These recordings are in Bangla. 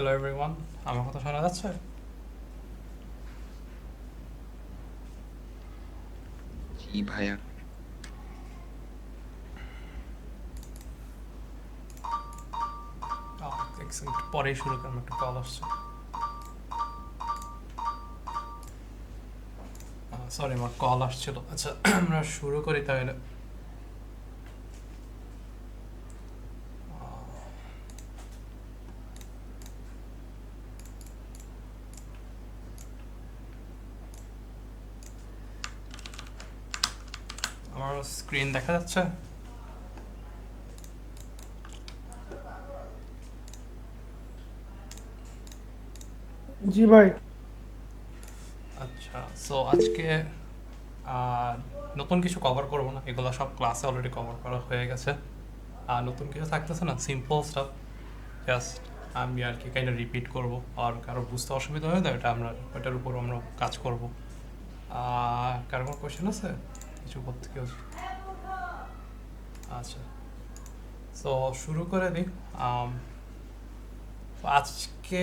হ্যালো এভরিওয়ান, আমার কথা শোনা যাচ্ছে? জি ভাইয়া। এক সেকেন্ড পরেই শুরু করলাম, একটা কল আসছে। সরি, আমার কল আসছিল। আচ্ছা, আমরা শুরু করি তাহলে। আমার স্ক্রিন দেখা যাচ্ছে? জি ভাই। আচ্ছা, সো আজকে আহ, নতুন কিছু কভার করবো না, এগুলো সব ক্লাসে অলরেডি কভার করা হয়ে গেছে। আর নতুন কিছু থাকতেছে না, সিম্পল স্টাফ। জাস্ট আমি আর কি কাইন্ড রিপিট করবো, আর কারো বুঝতে অসুবিধা হয়ে যায় ওটার উপর আমরা কাজ করবো। কারো কোনো কোয়েশ্চেন আছে কিছু করতে কেউ? আচ্ছা, সো শুরু করে দিই। আম, আজকে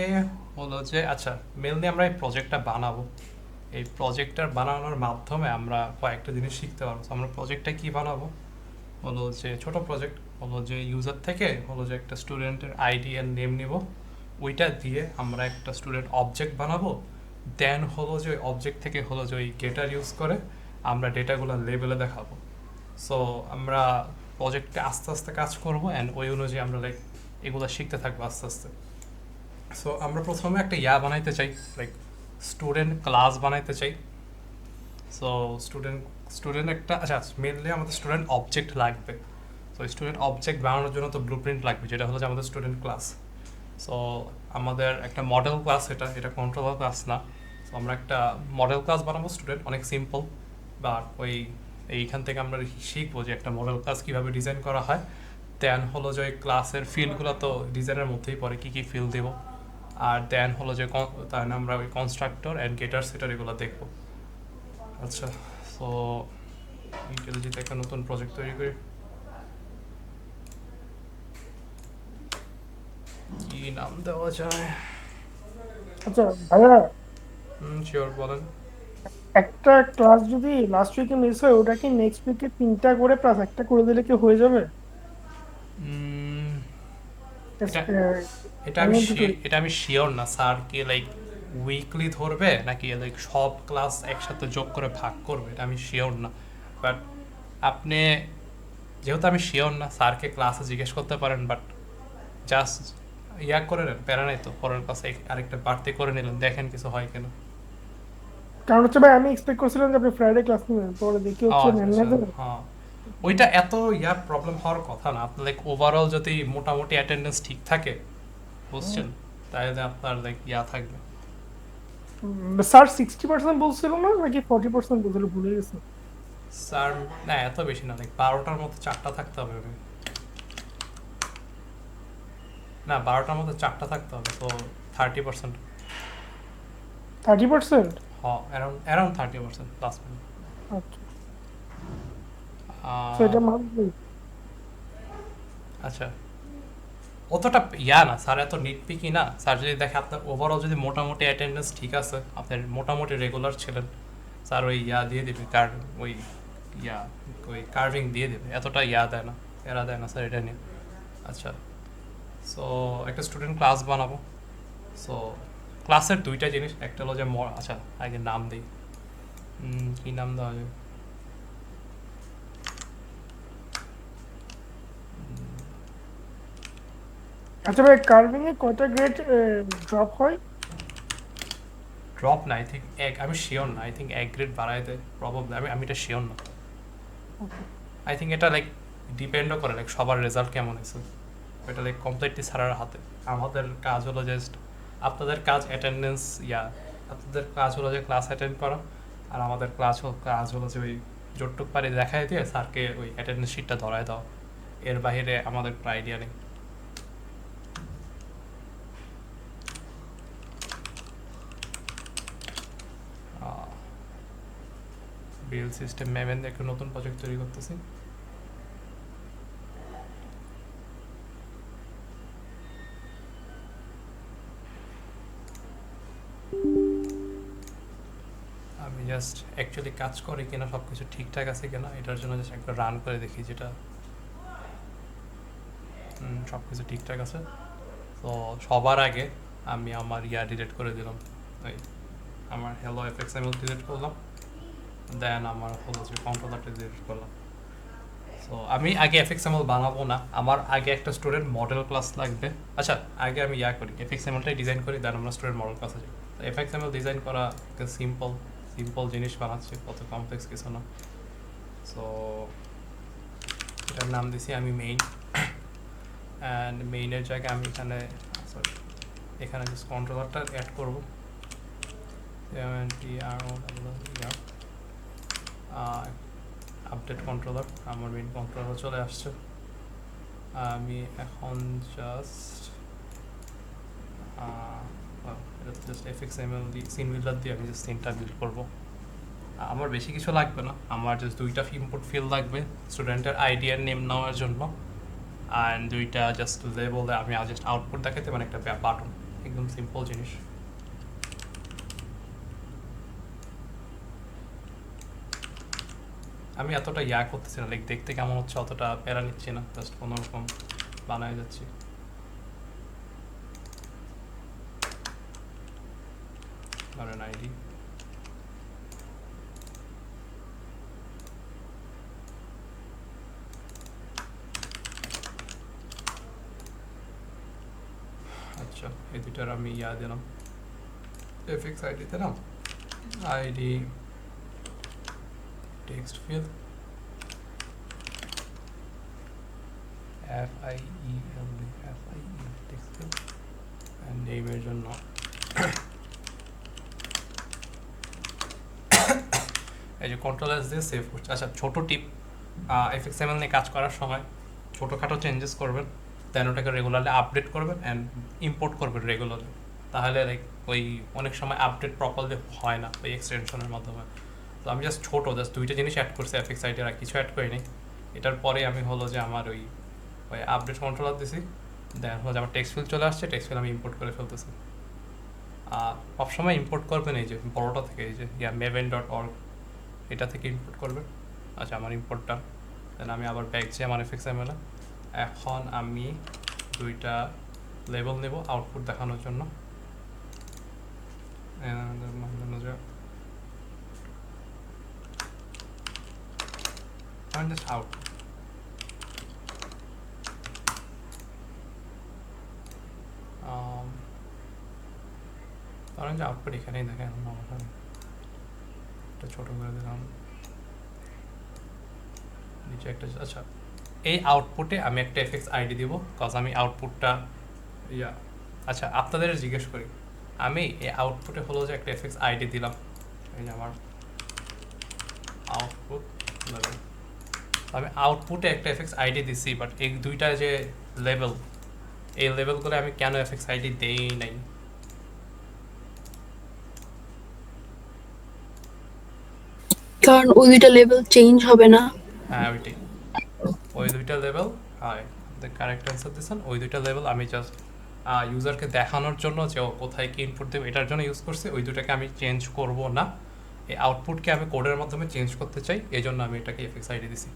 হলো যে, আচ্ছা, মেনলি আমরা এই প্রজেক্টটা বানাবো। এই প্রজেক্টটা বানানোর মাধ্যমে আমরা কয়েকটা জিনিস শিখতে পারবো। তো আমরা প্রজেক্টটা কি বানাবো হলো যে, ছোট প্রজেক্ট হলো যে, ইউজার থেকে হলো যে একটা স্টুডেন্টের আইডি এর নেম নিব, ওইটা দিয়ে আমরা একটা স্টুডেন্ট অবজেক্ট বানাবো। দেন হলো যে অবজেক্ট থেকে হলো যে ওই গেটার ইউজ করে আমরা ডেটাগুলো লেবেলে দেখাবো। সো আমরা প্রজেক্টে আস্তে আস্তে কাজ করবো, অ্যান্ড ওই অনুযায়ী আমরা লাইক এগুলো শিখতে থাকবো আস্তে আস্তে। সো আমরা প্রথমে একটা বানাইতে চাই, লাইক স্টুডেন্ট ক্লাস বানাইতে চাই। সো স্টুডেন্ট স্টুডেন্ট একটা, আচ্ছা, মেনলি আমাদের স্টুডেন্ট অবজেক্ট লাগবে। তো স্টুডেন্ট অবজেক্ট বানানোর জন্য তো ব্লু প্রিন্ট লাগবে, যেটা হলো যে আমাদের স্টুডেন্ট ক্লাস। সো আমাদের একটা মডেল ক্লাস, এটা এটা কন্ট্রোলার ক্লাস না। সো আমরা একটা মডেল ক্লাস বানাবো স্টুডেন্ট, অনেক সিম্পল। বা ওই এইখান থেকে আমরা শিখবো যে একটা মডেল ক্লাস কীভাবে ডিজাইন করা হয়। দেন হলো যে ওই ক্লাসের ফিল্ডগুলো তো ডিজাইনের মধ্যেই পড়ে, কী কী ফিল্ড দেবো। আর দেন হলো যে তাহলে আমরা ওই কনস্ট্রাক্টর অ্যান্ড গেটার সেটার এগুলো দেখবো। আচ্ছা, সো ইন্টেলিজেন্ট একটা নতুন প্রজেক্ট তৈরি করি। কি নাম দেওয়া যায়? আচ্ছা ভাইয়া, শিওর, বলেন। একটা ক্লাস যদি লাস্ট উইকে মিস হয় ওটা কি নেক্সট উইকে 3টা করে প্লাস একটা করে দিলে কি হয়ে যাবে? উম, এটা এটা আমি ফাইনাল দুটো। এটা আমি শিওর না স্যার, কি লাইক উইকলি ধরবে নাকি লাইক সব ক্লাস একসাথে যোগ করে ভাগ করবে, এটা আমি শিওর না। বাট আপনি, যেহেতু আমি শিওর না, স্যারকে ক্লাসে জিজ্ঞেস করতে পারেন। বাট জাস্ট করে নেন, প্যারা নাই তো, পরের ক্লাসে আরেকটা বাড়তি করে নিলেন, দেখেন কিছু হয় কিনা। কারণ হচ্ছে ভাই, আমি এক্সপেক্ট করছিলাম যে আপনি ফ্রাইডে ক্লাস নেবেন, পরে দেখি ও হচ্ছে আচ্ছা নেন না আচ্ছা, তো। হ্যাঁ। ওইটা এত প্রবলেম হওয়ার কথা না। আপনার লাইক ওভারঅল যদি মোটামুটি অ্যাটেন্ডেন্স ঠিক থাকে, বুঝছেন, তাহলে আপনার লাইক থাকবে। স্যার 60% বলছিল না নাকি 40% বলছিল, ভুলে গেছে। স্যার, না এত বেশি না, লাইক 12টার মতো 4টা থাকতে হবে। না, 12টার মতো 4টা থাকতে হবে, তো 30%। 30%? হ্যাঁ, অ্যারাউন্ড অ্যারাউন্ড 30% প্লাস মাইনাস। আচ্ছা, তো এটা মানবে। আচ্ছা, অতটা না, স্যার এত নিটপিকি না। স্যার যদি দেখে আপনার ওভারঅল যদি মোটামুটি অ্যাটেন্ডেন্স ঠিক আছে, আপনার মোটামুটি রেগুলার ছিলেন, স্যার ওই দিয়ে দিবে, ওই ইয়া ওই কার্ভিং দিয়ে দেবে। এতটা দেয় না, এরা দেয় না স্যার এটা নিয়ে। আচ্ছা, সো একটা স্টুডেন্ট ক্লাস বানাবো। সো ক্লাসের দুইটা জিনিস, একটা হলো যে আচ্ছা, আগে নাম দিই। কী নাম দেওয়া যায়? আচ্ছা ভাই, কার্ভিং এ কয়টা গ্রেড ড্রপ হয়? ড্রপ না, আই থিঙ্ক আমি শিওর না, আই থিঙ্ক 1 গ্রেড বাড়ায় দেয় প্রবলেম। আমি এটা শিওর না। Okay. আই থিঙ্ক এটা লাইক ডিপেন্ডও করে লাইক সবার রেজাল্ট কেমন হয়েছে। এটা লাইক কমপ্লিটলি স্যারের হাতে। আমাদের কাজ হলো জাস্ট, আপনাদের কাজ অ্যাটেন্ডেন্স, আপনাদের কাজ হলো যে ক্লাস অ্যাটেন্ড করা। আর আমাদের কাজ হলো যে ওই যতটুক পারি দেখাই দিয়ে স্যারকে ওই অ্যাটেন্ডেন্স শিটটা ধরায় দাও। এর বাইরে আমাদের কোনো আইডিয়া নেই। বিল সিস্টেম ম্যামেন একটা নতুন প্রজেক্ট তৈরি করতেছি। জাস্ট অ্যাকচুয়ালি কাজ করে কিনা, সব কিছু ঠিকঠাক আছে কিনা এটার জন্য জাস্ট একবার রান করে দেখি, যেটা সব কিছু ঠিকঠাক আছে। তো সবার আগে আমি আমার ডিলিট করে দিলাম, এই আমার হ্যালো এফএক্সএমএল ডিলিট করলাম, দেন আমার হলো যে কন্ট্রোলারটা ডিলিট করলাম। সো আমি আগে এফএক্সএমএল বানাবো না, আমার আগে একটা স্টুডেন্ট মডেল ক্লাস লাগবে। আচ্ছা আগে আমি করি, এফএক্সএমএলটাই ডিজাইন করি, দেন আমরা স্টুডেন্ট মডেল ক্লাসে যাই। তো এফএক্সএমএল ডিজাইন করা একটা সিম্পল জিনিস বানাচ্ছি, কত কমপ্লেক্স কিছু না। সো এটার নাম দিছি আমি মেইন, অ্যান্ড মেইনের জায়গায় আমি সরি এখানে জাস্ট কন্ট্রোলারটা অ্যাড করবো, আপডেট কন্ট্রোলার, আমার মেইন কন্ট্রোলার চলে আসছে। আমি এখন জাস্ট এফএক্সএমএল দিয়ে সিন বিল্ডার দিয়ে আমি জাস্ট সিনটা বিল্ড করবো। আমার বেশি কিছু লাগবে না, আমার জাস্ট দুইটা ইনপুট ফিল্ড লাগবে স্টুডেন্টের আইডি আর নেম নেওয়ার জন্য, অ্যান্ড দুইটা জাস্ট লেবেলে আমি জাস্ট আউটপুট দেখাতে, মানে একটা বাটন, একদম সিম্পল জিনিস। আমি এতটা করতেছি না, লাইক দেখতে কেমন হচ্ছে অতটা প্যারা নিচ্ছি না, জাস্ট কোনো রকম বানায় যাচ্ছি। ধরেন আইডি, আচ্ছা এই দুইটার আমি দিলাম এফএক্স আইডি দিলাম, ID text field FIELD text field, and নেমের জন্য এই যে কন্ট্রোল এস দিয়ে সেভ করছে। আচ্ছা ছোট টিপ, এফএক্সএমএল নিয়ে কাজ করার সময় ছোটোখাটো চেঞ্জেস করবেন, দেন ওটাকে রেগুলারলি আপডেট করবেন অ্যান্ড ইম্পোর্ট করবেন রেগুলারলি, তাহলে লাইক ওই অনেক সময় আপডেট প্রপারলি হয় না ওই এক্সটেনশনের মাধ্যমে। তো আমি জাস্ট দুইটা জিনিস অ্যাড করছি এফএক্স আইডি, আর কিছু অ্যাড করিনি। এটার পরে আমি হলো যে আমার ওই আপডেট কন্ট্রোলার দিছি, দেন হলো যে আমার টেক্সট ফিল্ড চলে আসছে, টেক্সট ফিল্ড আমি ইম্পোর্ট করে ফেলতেছি। সবসময় ইম্পোর্ট করবেন এই যে বড়োটা থেকে, এই যে maven.org এটা থেকে ইম্পোর্ট করবেন। আচ্ছা আমার ইম্পোর্টটা, দেন আমি আবার ব্যাক যে আমার এফএক্সএমএল, এখন আমি দুইটা লেবেল নেব আউটপুট দেখানোর জন্য। জাস্ট আউট, ধরেন যে আউটপুট এখানেই দেখেন, এটা ছোটো করে দিলাম নিচে একটা। আচ্ছা এই আউটপুটে আমি একটা এফএক্স আইডি দিব, কজ আমি আউটপুটটা আচ্ছা আপনাদের জিজ্ঞেস করি, আমি এই আউটপুটে হলো যে একটা এফএক্স আইডি দিলাম, এই যে আমার আউটপুট লেভেল, আমি আউটপুটে একটা এফএক্স আইডি দিছি, বাট এই দুইটা যে লেভেল, এই লেভেলগুলো আমি কেন এফএক্স আইডি দেই নাই? কারণ ওই দুইটা লেভেল চেঞ্জ হবে না। হ্যাঁ ওইটাই, ওই দুইটা লেভেল, হ্যাঁ কারেক্ট অ্যান্সার দিয়েছেন, ওই দুইটা লেভেল আমি জাস্ট ইউজারকে দেখানোর জন্য যে ও কোথায় কি ইনপুট দেবে এটার জন্য ইউজ করছি, ওই দুটাকে আমি চেঞ্জ করব না। এই আউটপুটকে আমি কোডের মাধ্যমে চেঞ্জ করতে চাই, এই জন্য আমি এটাকে এফএক্স আইডি দিছি।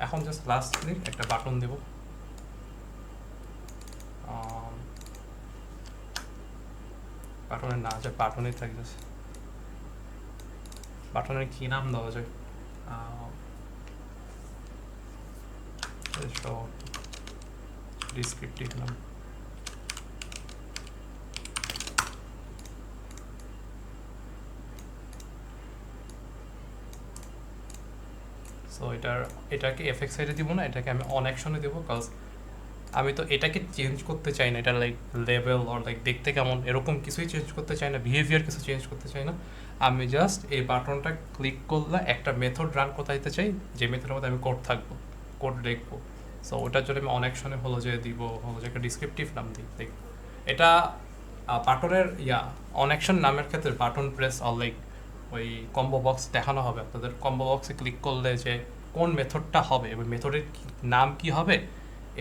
এখন জাস্ট লাস্টলি একটা বাটন দেব, বাটনের না যে বাটনেই থাকে, জাস্ট বাটনের কী নাম দেওয়া যায়, ডিসক্রিপটিভ নাম। সো এটাকে এফএক্স সাইডে দিব না, এটাকে আমি অন অ্যাকশনে দেবো, কজ আমি তো এটাকে চেঞ্জ করতে চাই না, এটা লাইক লেভেল অর লাইক দেখতে কেমন এরকম কিছুই চেঞ্জ করতে চাই না, বিহেভিয়ার কিছু চেঞ্জ করতে চাই না। আমি জাস্ট এই বাটনটা ক্লিক করলে একটা মেথড রান করতে চাই, যে মেথডের মধ্যে আমি কোড থাকবো, কোড লিখবো। সো ওটার জন্য আমি অন অ্যাকশনে হলো যে দিব, হলো যে একটা ডিসক্রিপটিভ নাম দিই। লাইক এটা বাটনের অন অ্যাকশন নামের ক্ষেত্রে বাটন প্রেস অর লাইক ওই কম্বো বক্স দেখানো হবে আপনাদের, কম্বো বক্সে ক্লিক করলে যে কোন মেথডটা হবে এবং মেথডের নাম কি হবে,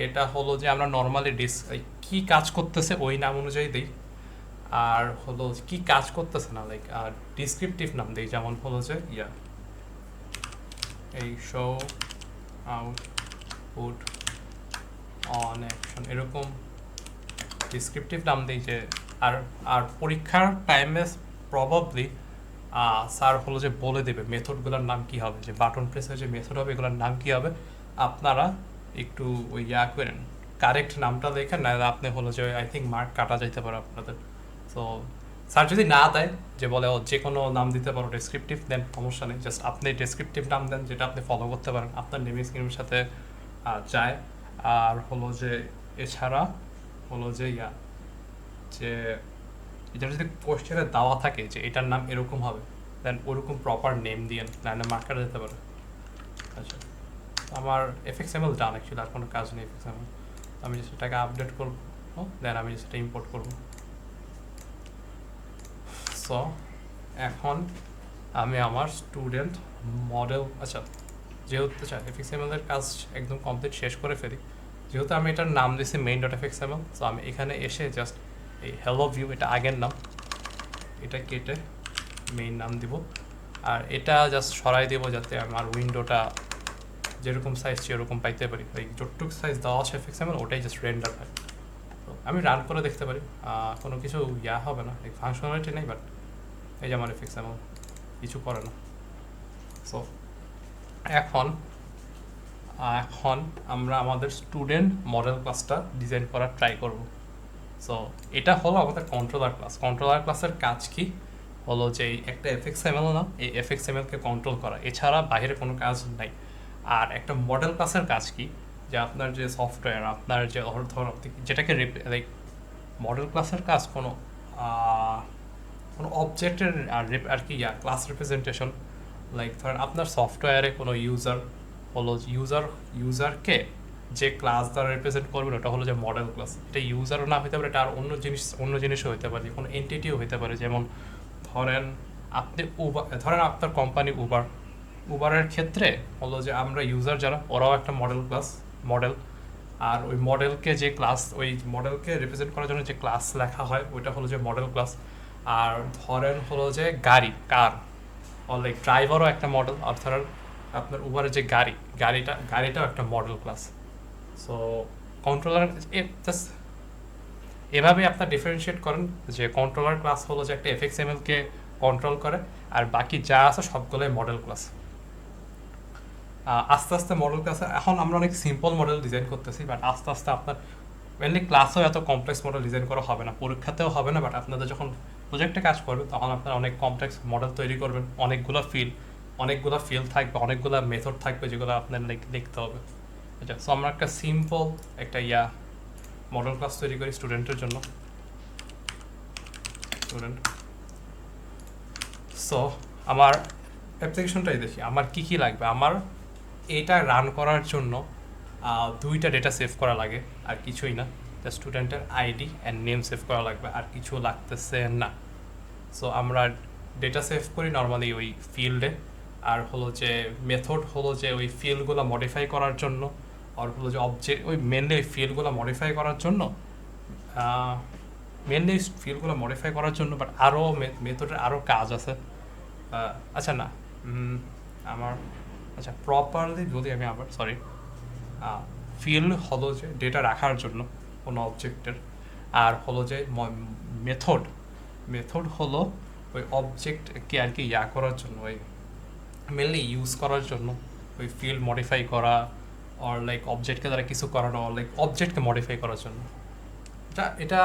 এটা হলো যে আমরা নর্মালি কী কাজ করতেছে ওই নাম অনুযায়ী দিই। আর হলো কি কাজ করতেছে না, লাইক আর ডিসক্রিপটিভ নাম দিই, যেমন হলো যে এই শো আউটপুট অন অ্যাকশন, এরকম ডিসক্রিপটিভ নাম দিই যে। আর আর পরীক্ষার টাইমে প্রবাবলি স্যার হলো যে বলে দেবে মেথডগুলোর নাম কি হবে, যে বাটন প্রেসের যে মেথড হবে এগুলোর নাম কি হবে। আপনারা একটু ওই করেন, কারেক্ট নামটা লেখেন, না আপনি হলো যে আই থিঙ্ক মার্ক কাটা যাইতে পারে আপনাদের। সো স্যার যদি না দেয়, যে বলে যে কোনো নাম দিতে পারো ডেসক্রিপটিভ, দেন সমস্যা নেই, জাস্ট আপনি ডেসক্রিপটিভ নাম দেন যেটা আপনি ফলো করতে পারেন, আপনার নেম স্কিমের সাথে যায়। আর হলো যে এছাড়া হলো যে যে এটা যদি কোশ্চেনে দেওয়া থাকে যে এটার নাম এরকম হবে, দেন ওরকম প্রপার নেম দিয়ে নাহলে মার্ক কাটা যেতে পারে। আচ্ছা, আমার এফএক্সএমএল ডান, অ্যাকচুয়ালি আর কোনো কাজ নেই এফএক্সএমএল। আমি জাস্ট এটাকে আপডেট করবো, দেন আমি সেটা ইম্পোর্ট করবো। সো এখন আমি আমার স্টুডেন্ট মডেল, আচ্ছা যেহেতু এফএক্সএমএল এর কাজ একদম কমপ্লিট শেষ করে ফেলি, যেহেতু আমি এটার নাম দিয়েছি মেইন ডট এফএক্সএমএল, সো আমি এখানে এসে জাস্ট এই হ্যালো ভিউ, এটা আগের নাম, এটা কেটে মেইন নাম দিব। আর এটা জাস্ট সরাই দেবো যাতে আমার উইন্ডোটা যেরকম সাইজ সেরকম পাইতে পারি, ওই যতটুক সাইজ দেওয়া আছে এফএক্সএমএল ওটাই জাস্ট রেন্ডার হয়। তো আমি রান করে দেখতে পারি, কোনো কিছু হবে না, ফাংশনালিটি নেই, বাট এই যে আমার এফএক্সএমএল কিছু করে না। সো এখন এখন আমরা আমাদের স্টুডেন্ট মডেল ক্লাসটা ডিজাইন করার ট্রাই করব। সো এটা হলো আমাদের কন্ট্রোলার ক্লাস। কন্ট্রোলার ক্লাসের কাজ কি হলো যে একটা এফএক্সএমএল না, এই এফএক্সএমএলকে কন্ট্রোল করা, এছাড়া বাইরে কোনো কাজ নাই। আর একটা মডেল ক্লাসের কাজ কি, যে আপনার যে সফটওয়্যার, আপনার যে ধর আপনি যেটাকে লাইক মডেল ক্লাসের কাজ কোনো কোনো অবজেক্টের আর কি ক্লাস রিপ্রেজেন্টেশন। লাইক ধরেন আপনার সফটওয়্যারে কোনো ইউজার হলো ইউজারকে যে ক্লাস দ্বারা রিপ্রেজেন্ট করবেন ওটা হলো যে মডেল ক্লাস। এটা ইউজারও না হতে পারে, এটা আর অন্য জিনিসও হতে পারে, কোনো এন্টিটিও হতে পারে। যেমন ধরেন আপনি ধরেন আপনার কোম্পানি উবারের ক্ষেত্রে হলো যে আমরা ইউজার যারা, ওরাও একটা মডেল। আর ওই মডেলকে যে ক্লাস, ওই মডেলকে রিপ্রেজেন্ট করার জন্য যে ক্লাস লেখা হয় ওইটা হলো যে মডেল ক্লাস। আর ধরেন হলো যে কার লাইক ড্রাইভারও একটা মডেল। আর ধরেন আপনার উবারের যে গাড়িটাও একটা model class. So controller just এভাবে আপনার ডিফারেন্সিয়েট করেন যে কন্ট্রোলার ক্লাস হলো যে একটা এফএক্সএমএলকে কন্ট্রোল করে, আর বাকি যা আছে সবগুলোই মডেল ক্লাস। আস্তে আস্তে মডেল ক্লাসে এখন আমরা অনেক সিম্পল মডেল ডিজাইন করতেছি, বাট আস্তে আস্তে আপনার মেনলি ক্লাসেও এত কমপ্লেক্স মডেল ডিজাইন করা হবে না, পরীক্ষাতেও হবে না, বাট আপনাদের যখন প্রজেক্টে কাজ করবেন তখন আপনারা অনেক কমপ্লেক্স মডেল তৈরি করবেন, অনেকগুলো ফিল্ড থাকবে, অনেকগুলো মেথড থাকবে যেগুলো আপনার লিখতে হবে। আচ্ছা, সো আমরা একটা সিম্পল একটা মডেল ক্লাস তৈরি করি স্টুডেন্টের জন্য। সো আমার অ্যাপ্লিকেশনটাই দেখি আমার কি কি লাগবে। আমার এটা রান করার জন্য দুইটা ডেটা সেভ করা লাগে, আর কিছুই না, স্টুডেন্টের আইডি অ্যান্ড নেম সেভ করা লাগবে, আর কিছু লাগতেছে না। সো আমরা ডেটা সেভ করি নর্মালি ওই ফিল্ডে, আর হলো যে মেথড হলো যে ওই ফিল্ডগুলো মডিফাই করার জন্য, আর হলো যে অবজেক্ট ওই মেনলি ওই ফিল্ডগুলো মডিফাই করার জন্য, বাট আরও মেথডের আরও কাজ আছে। আচ্ছা না, আমার আচ্ছা প্রপারলি যদি আমি আবার ফিল্ড হলো যে ডেটা রাখার জন্য কোনো অবজেক্টের, আর হলো যে মেথড হলো ওই অবজেক্টকে আর কি করার জন্য, ওই মেনলি ইউজ করার জন্য, ওই ফিল্ড মডিফাই করা, অর লাইক অবজেক্টকে দ্বারা কিছু করানো, লাইক অবজেক্টকে মডিফাই করার জন্য। এটা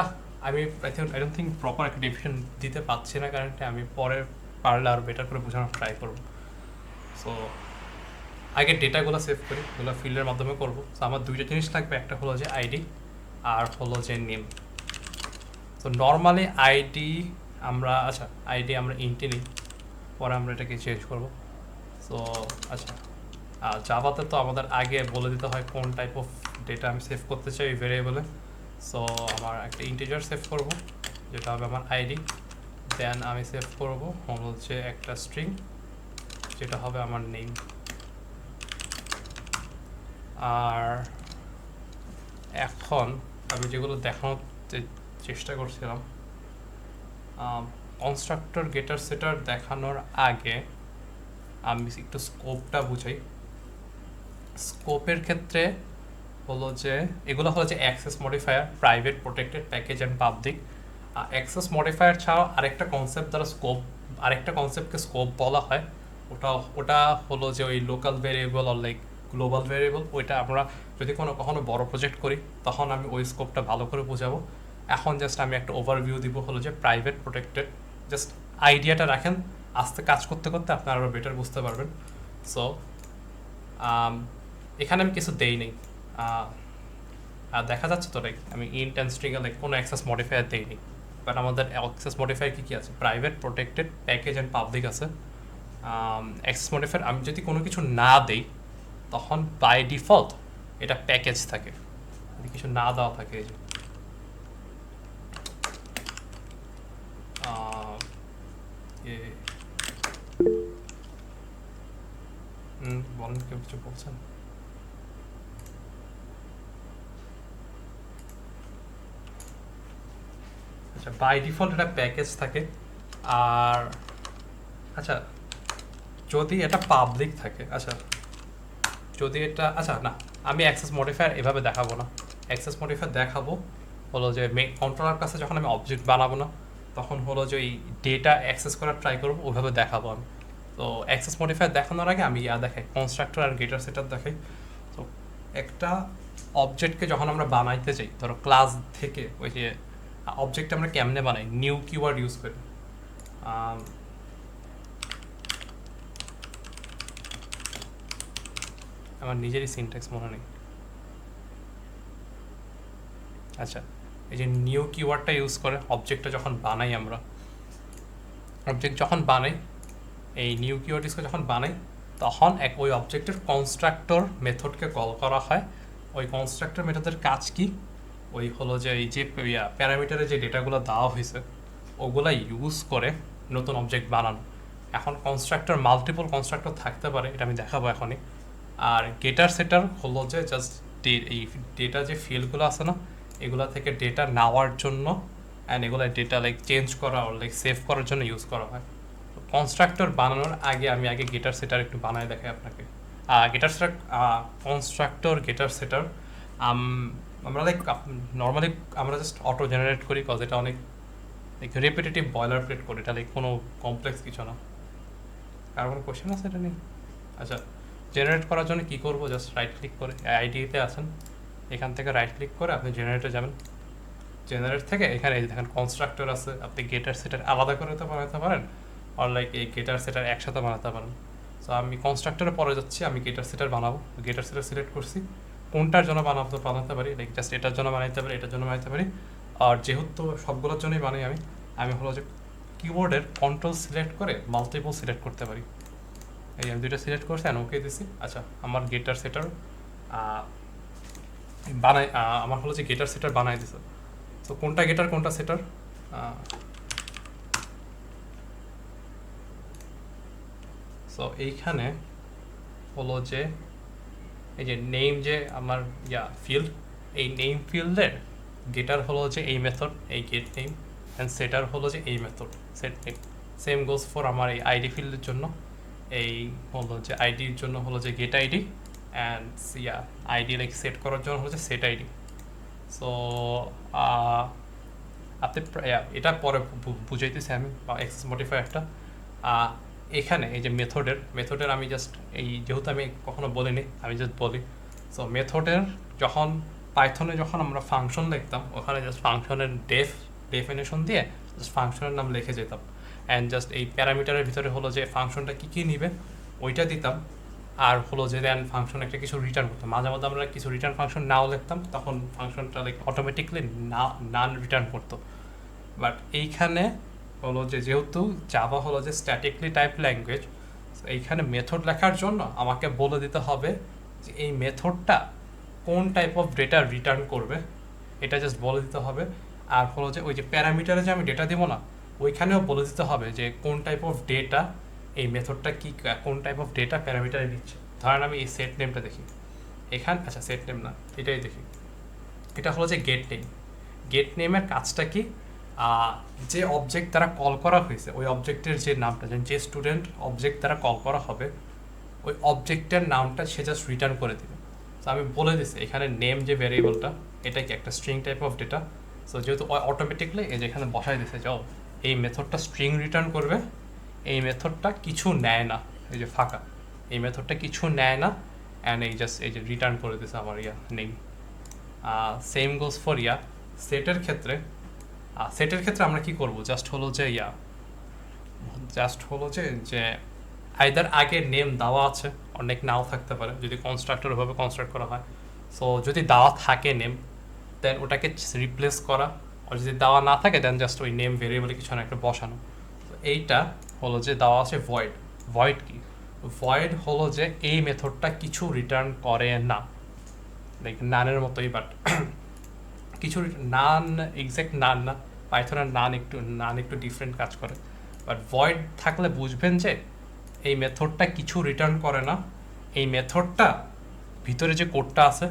আমি আই ডোন্ট থিঙ্ক প্রপার একটা ডেফিনেশন দিতে পারছি না, কারণ আমি পরে পারলে আরও বেটার করে বোঝানোর ট্রাই করব। সো আগে ডেটাগুলো সেভ করি, ওগুলো ফিল্ডের মাধ্যমে করবো। সো আমার দুইটা জিনিস লাগবে, একটা হলো যে আইডি আর হলো যে নেম। তো নর্মালি আইডি আমরা ইন্টে নিই, পরে আমরা এটাকে চেঞ্জ করবো। সো আচ্ছা, জাভাতে তো আমাদের আগে বলে দিতে হয় কোন টাইপ অফ ডেটা আমি সেভ করতে চাই ভেরিয়েবলে। সো আমার একটা ইন্টিজার সেভ করব যেটা হবে আমার আইডি, দেন আমি সেভ করব হচ্ছে একটা স্ট্রিং যেটা হবে আমার নেম। আর এখন আমি যেগুলো দেখানোর চেষ্টা করছিলাম কনস্ট্রাক্টর গেটার সেটার দেখানোর আগে আমি একটু স্কোপটা বুঝাই। স্কোপের ক্ষেত্রে হলো যে এগুলো হলো যে access modifier, private, protected, package and public. Access modifier ছাড়াও আরেকটা কনসেপ্টকে স্কোপ বলা হয়। ওটা হলো যে ওই লোকাল ভেরিয়েবল আর লাইক গ্লোবাল ভেরিয়েবল। ওইটা আমরা যদি কখনো বড় প্রজেক্ট করি তখন আমি ওই স্কোপটা ভালো করে বোঝাবো। এখন জাস্ট আমি একটা ওভারভিউ দিব হলো যে প্রাইভেট, প্রোটেক্টেড। জাস্ট আইডিয়াটা রাখেন, আস্তে কাজ করতে করতে আপনারা আরও বেটার বুঝতে পারবেন। সো এখানে আমি কিছু দেই নেই, আর দেখা যাচ্ছে তো লাইক আমি ইন্ট অ্যান্ড স্ট্রিং লাইক কোনো অ্যাক্সেস মডিফায়ার দেইনি। বাট আমাদের অ্যাক্সেস মডিফায়ার কী আছে? Private, protected, package and public আছে। অ্যাক্সেস মডিফায়ার আমি যদি কোনো কিছু না দেই তখন বাই ডিফল্ট এটা প্যাকেজ থাকে, যদি কিছু না দেওয়া থাকে। এই যে বলেন, কেউ কিছু বলছেন? আচ্ছা, বাই ডিফল্ট এটা প্যাকেজ থাকে। আর আচ্ছা, যদি এটা পাবলিক থাকে, যদি এটা না, আমি অ্যাক্সেস মডিফায়ার এভাবে দেখাবো না। অ্যাক্সেস মডিফায়ার দেখাবো হলো যে কন্ট্রোলার কাছে যখন আমি অবজেক্ট বানাবো না তখন হলো যে এই ডেটা অ্যাক্সেস করার ট্রাই করবো, ওইভাবে দেখাবো আমি। তো অ্যাক্সেস মডিফায়ার দেখানোর আগে আমি দেখাই কনস্ট্রাক্টর আর গেটার সেটআপ দেখাই। তো একটা অবজেক্টকে যখন আমরা বানাইতে যাই, ধরো ক্লাস থেকে ওই যে অবজেক্ট আমরা কেমনে বানাই, নিউ কিওয়ার্ড ইউজ করি। আমার নিজেরই সিনট্যাক্স মনে নেই। আচ্ছা, এই যে নিউ কিওয়ার্ডটা ইউজ করে অবজেক্টটা যখন বানাই, আমরা অবজেক্ট যখন বানাই, এই নিউ কিওয়ার্ড ইউজ করে যখন বানাই তখন ওই অবজেক্টের কনস্ট্রাক্টর মেথডকে কল করা হয়। ওই কনস্ট্রাক্টর মেথডের কাজ কি? ওই হলো যে এই যে প্যারামিটারে যে ডেটাগুলো দেওয়া হয়েছে ওগুলা ইউজ করে নতুন অবজেক্ট বানানো। এখন কনস্ট্রাক্টর মাল্টিপল কনস্ট্রাক্টর থাকতে পারে, এটা আমি দেখাবো এখনই। আর গেটার সেটার হলো যে জাস্ট এই ডেটা যে ফিল্ডগুলো আছে না, এগুলা থেকে ডেটা নেওয়ার জন্য অ্যান্ড এগুলো ডেটা লাইক চেঞ্জ করা আর লাইক সেভ করার জন্য ইউজ করা হয়। কনস্ট্রাক্টর বানানোর আগে আমি গেটার সেটার একটু বানায় দেখাই আপনাকে। গেটার সেটার গেটার সেটার আমরা লাইক নর্মালি আমরা জাস্ট অটো জেনারেট করি, কজ এটা অনেক লাইক রেপিটেটিভ বয়লার প্লেট করি, এটা লাইক কোনো কমপ্লেক্স কিছু না। আর কোনো কোয়েশ্চেন আছে এটা নিয়ে? আচ্ছা, জেনারেট করার জন্য কী করবো? জাস্ট রাইট ক্লিক করে আইডিতে আছেন, এখান থেকে রাইট ক্লিক করে আপনি জেনারেটে যাবেন। জেনারেট থেকে এখানে এই দেখেন কনস্ট্রাক্টর আছে, আপনি গেটার সেটার আলাদা করে তো বানাতে পারেন, আর লাইক এই গেটার সেটার একসাথে বানাতে পারেন। সো আমি কনস্ট্রাক্টরে পরে যাচ্ছি, আমি গেটার সেটার বানাবো। গেটার সেটার সিলেক্ট করছি, কোনটার জন্য বানাতে পারি, লাইক জাস্ট এটার জন্য বানাইতে পারি, এটার জন্য বানাইতে পারি। আর যেহেতু সবগুলোর জন্যই বানাই আমি হলো যে কিবোর্ডের কন্ট্রোল সিলেক্ট করে মাল্টিপল সিলেক্ট করতে পারি। এই আমি দুইটা সিলেক্ট করছি আর ওকে দিছি। আচ্ছা, আমার গেটার সেটার আমার হলো যে গেটার সেটার বানাই দিছে। তো কোনটা গেটার কোনটা সেটার, সো এইখানে হলো যে এই যে নেম যে আমার ফিল্ড, এই নেম ফিল্ডের গেটার হলো যে এই মেথড, এই গেট নেম, অ্যান্ড সেটার হলো যে এই method set name. Same goes for আমার এই আইডি ফিল্ডের জন্য, এই হলো যে আইডির জন্য হলো যে get ID, and ID like set করার জন্য হলো যে সেট আইডি। সো আপনি এটা পরে বুঝাইতেছি আমি, অ্যাক্সেস মডিফায়ারটা। এখানে এই যে মেথডের আমি জাস্ট এই যেহেতু আমি কখনো বলিনি আমি জাস্ট বলি। সো মেথডের যখন পাইথনে যখন আমরা ফাংশন লিখতাম, ওখানে জাস্ট ফাংশনের ডেফিনেশন দিয়ে জাস্ট ফাংশনের নাম লিখে যেতাম, অ্যান্ড জাস্ট এই প্যারামিটারের ভিতরে হলো যে ফাংশনটা কী নিবে ওইটা দিতাম, আর হলো যে দেন ফাংশন একটা কিছু রিটার্ন করতাম। মাঝে মধ্যে আমরা কিছু রিটার্ন ফাংশন নাও লিখতাম, তখন ফাংশনটা লাইক অটোমেটিকলি নান রিটার্ন করতো। বাট এইখানে হলো যে যেহেতু জাভা হলো যে স্ট্যাটিকলি টাইপ ল্যাঙ্গুয়েজ, এইখানে মেথড লেখার জন্য আমাকে বলে দিতে হবে যে এই মেথডটা কোন টাইপ অফ ডেটা রিটার্ন করবে, এটা জাস্ট বলে দিতে হবে। আর হলো যে ওই যে প্যারামিটারে যে আমি ডেটা দেবো না, ওইখানেও বলে দিতে হবে যে কোন টাইপ অফ ডেটা এই মেথডটা কোন টাইপ অফ ডেটা প্যারামিটারে নিচ্ছে। ধরেন আমি এই সেট নেমটা দেখি আচ্ছা সেট নেম না, এটাই দেখি, এটা হলো যে গেট নেম। গেট নেমের কাজটা কি? যে অবজেক্ট দ্বারা কল করা হয়েছে ওই অবজেক্টের যে নামটা যে স্টুডেন্ট অবজেক্ট দ্বারা কল করা হবে ওই অবজেক্টের নামটা সে জাস্ট রিটার্ন করে দিবে। তো আমি বলে দিচ্ছি এখানে নেম যে ভ্যারিয়েবলটা এটা কি একটা string type of data. So যেহেতু অটোমেটিকলি এই যে এখানে বসাই দিছে যাও এই মেথডটা স্ট্রিং রিটার্ন করবে, এই মেথডটা কিছু নেয় না, এই যে ফাঁকা এই মেথডটা কিছু নেয় না অ্যান্ড এই জাস্ট এই যে রিটার্ন করে দিছে আমার নেম। সেম গোজ ফর সেটের ক্ষেত্রে। সেটের ক্ষেত্রে আমরা কি করব জাস্ট হলো যে আইদার আগে নেম দেওয়া আছে, অনেক নাও থাকতে পারে যদি কনস্ট্রাক্টর ভাবে কনস্ট্রাক্ট করা হয়। সো যদি দেওয়া থাকে নেম দেন ওটাকে রিপ্লেস করা, আর যদি দেওয়া না থাকে দেন জাস্ট ওই নেম ভেরিয়েবলে কিছু না একটা বসানো। তো এইটা হলো যে দেওয়া আছে ভয়েড। ভয়েড কি? ভয়েড হলো যে এই মেথডটা কিছু রিটার্ন করে না, লাইক নানের মতোই, বাট কিছু নান এক্স্যাক্ট নান না, পাইথনের নান একটু ডিফারেন্ট কাজ করে। বাট ভয়েড থাকলে বুঝবেন যে এই মেথডটা কিছু রিটার্ন করে না, এই মেথডটা ভিতরে যে কোডটা আছে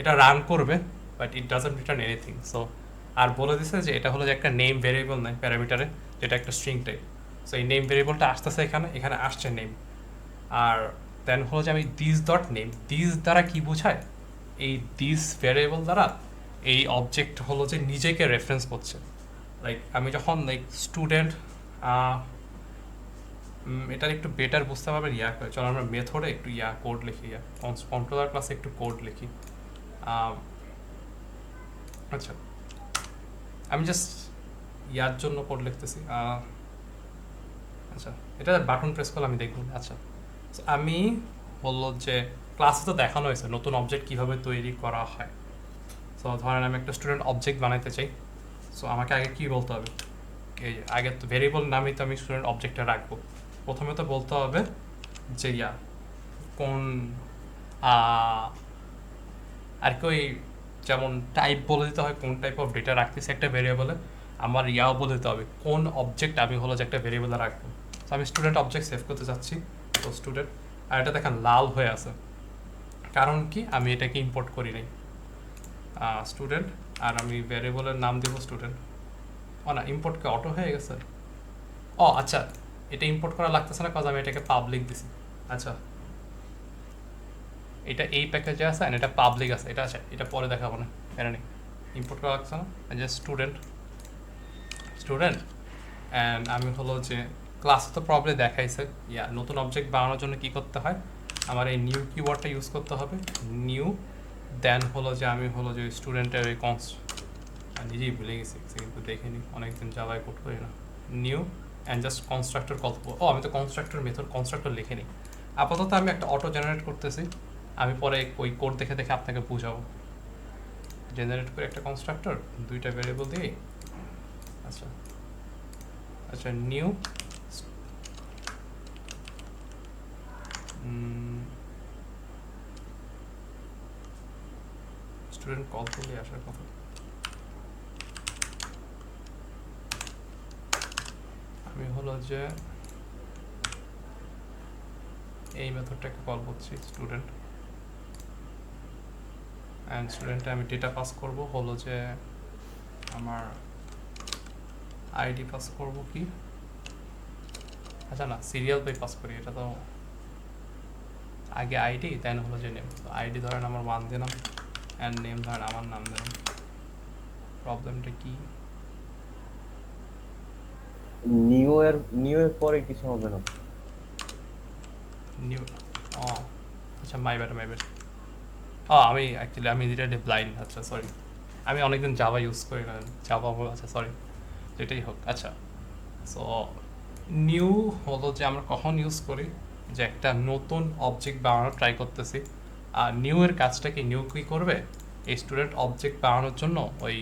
এটা রান করবে but it doesn't return anything. So আর বলে দিছে যে এটা হলো যে একটা নেম ভেরিয়েবল নয় প্যারামিটারে, যেটা একটা স্ট্রিং টাইপ। সো এই নেম ভেরিয়েবলটা আসতেছে এখানে আসছে নেম। আর দেন হলো যে আমি দিস ডট নেম, দিস দ্বারা কি বোঝায়, এই দিস ভ্যারিয়েবল দ্বারা এই অবজেক্ট হলো যে নিজেকে রেফারেন্স করছে। লাইক আমি যখন লাইক স্টুডেন্ট, এটার একটু বেটার বুঝতে পারবেন করে চলো আমরা মেথডে একটু কোড লিখি, কন্ট্রোলার ক্লাসে একটু কোড লিখি। আচ্ছা আমি জাস্ট জন্য কোড লিখতেছি। আচ্ছা এটা বাটন প্রেস করলে আমি দেখব। আচ্ছা আমি বললো যে ক্লাসে তো দেখানো হয়েছে নতুন অবজেক্ট কীভাবে তৈরি করা হয়। সো ধরেন আমি একটা স্টুডেন্ট অবজেক্ট বানাইতে চাই। সো আমাকে আগে কী বলতে হবে, আগে তো ভেরিয়েবল নামেই তো আমি স্টুডেন্ট অবজেক্টটা রাখবো। প্রথমে তো বলতে হবে যে কোন আর কি ওই যেমন টাইপ বলে দিতে হয় কোন টাইপ অফ ডেটা রাখতেছি একটা ভেরিয়েবলে, আমার বলে দিতে হবে কোন অবজেক্ট আমি হলো যে একটা ভেরিয়েবলে রাখবো। তো আমি স্টুডেন্ট অবজেক্ট সেভ করতে চাচ্ছি, তো স্টুডেন্ট, আর এটা দেখেন লাল হয়ে আছে কারণ কি আমি এটাকে ইম্পোর্ট করি নাই স্টুডেন্ট, আর আমি ভ্যারিয়েবলের নাম দেব স্টুডেন্ট। না ইম্পোর্টকে অটো হয়ে গেছে। আচ্ছা এটা ইম্পোর্ট করা লাগতেছে না, কাজ আমি এটাকে পাবলিক দিছি। আচ্ছা এটা এই প্যাকেজে আছে আর এটা পাবলিক আছে, এটা আছে, এটা পরে দেখাবো না, এটা নেই, ইম্পোর্ট করা লাগছে না। জাস্ট স্টুডেন্ট অ্যান্ড আমি হলো যে ক্লাসে তো প্রবলেম দেখাইছে নতুন অবজেক্ট বানানোর জন্য কি করতে হয়, আমার এই নিউ কিওয়ার্ডটা ইউজ করতে হবে। নিউ দেন হলো যে আমি হলো যে স্টুডেন্টের ওই নিজেই ভুলে গেছি কিন্তু দেখিনি, অনেকদিন জাভায় কোড করি না। New and just constructor call করবো। আমি তো কনস্ট্রাক্টর লিখে নিই। আপাতত আমি একটা অটো জেনারেট করতেছি, আমি পরে ওই কোড দেখে আপনাকে বুঝাবো। জেনারেট করে একটা কনস্ট্রাক্টর দুইটা ভেরিয়েবল দিই। আচ্ছা নিউ স্টুডেন্ট কল করলে আসার কথা। আমি হলো যে এই মেথডটাকে কল করছি স্টুডেন্ট অ্যান্ড স্টুডেন্টে আমি ডেটা পাস করব হলো যে আমার আইডি পাস করব কি, আচ্ছা না সিরিয়াল বাই পাস করি, এটা তো আগে আইডি দেন হলো যে নেম। তো আইডি ধরেন আমার 1 দিলাম অ্যান্ড নেম ধরেন আমার নাম দিলাম। প্রবলেমটা কি, নিউ এর পরে কিছু হবে না। নিউ আচ্ছা মাই ব্যাড আমি অ্যাকচুয়ালি আমি এটা ব্লাইন্ড। আচ্ছা সরি, আমি অনেকদিন জাভা ইউজ করি না, জাভা। আচ্ছা সরি, যেটাই হোক। আচ্ছা সো নিউ হলো যে আমরা কখন ইউজ করি, যে একটা নতুন অবজেক্ট বানানোর ট্রাই করতেছি। আর নিউ এর কাজটা কি, নিউ কী করবে, এই স্টুডেন্ট অবজেক্ট বানানোর জন্য ওই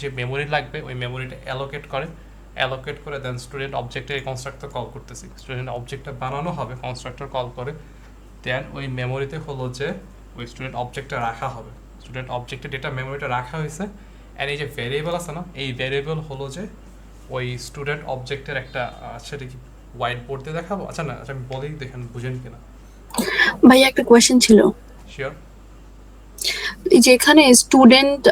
যে মেমোরি লাগবে ওই মেমোরিটা অ্যালোকেট করে দেন স্টুডেন্ট অবজেক্টের কনস্ট্রাক্টর কল করতেছি। স্টুডেন্ট অবজেক্টটা বানানো হবে কনস্ট্রাক্টর কল করে, দেন ওই মেমোরিতে হলো যে ওই স্টুডেন্ট অবজেক্টটা রাখা হবে। স্টুডেন্ট অবজেক্টের ডেটা মেমোরিটা রাখা হয়েছে অ্যান্ড এই যে ভ্যারিয়েবল আছে না, এই ভ্যারিয়েবল হলো যে ওই স্টুডেন্ট অবজেক্টের একটা সেটা কি হোয়াইট বোর্ড দিয়ে দেখাবো। আচ্ছা না, আচ্ছা আমি বলি দেখেন বুঝেন কিনা। ভাই একটা কোয়েশ্চেন ছিল। শিওর। এই যে এখানে স্টুডেন্ট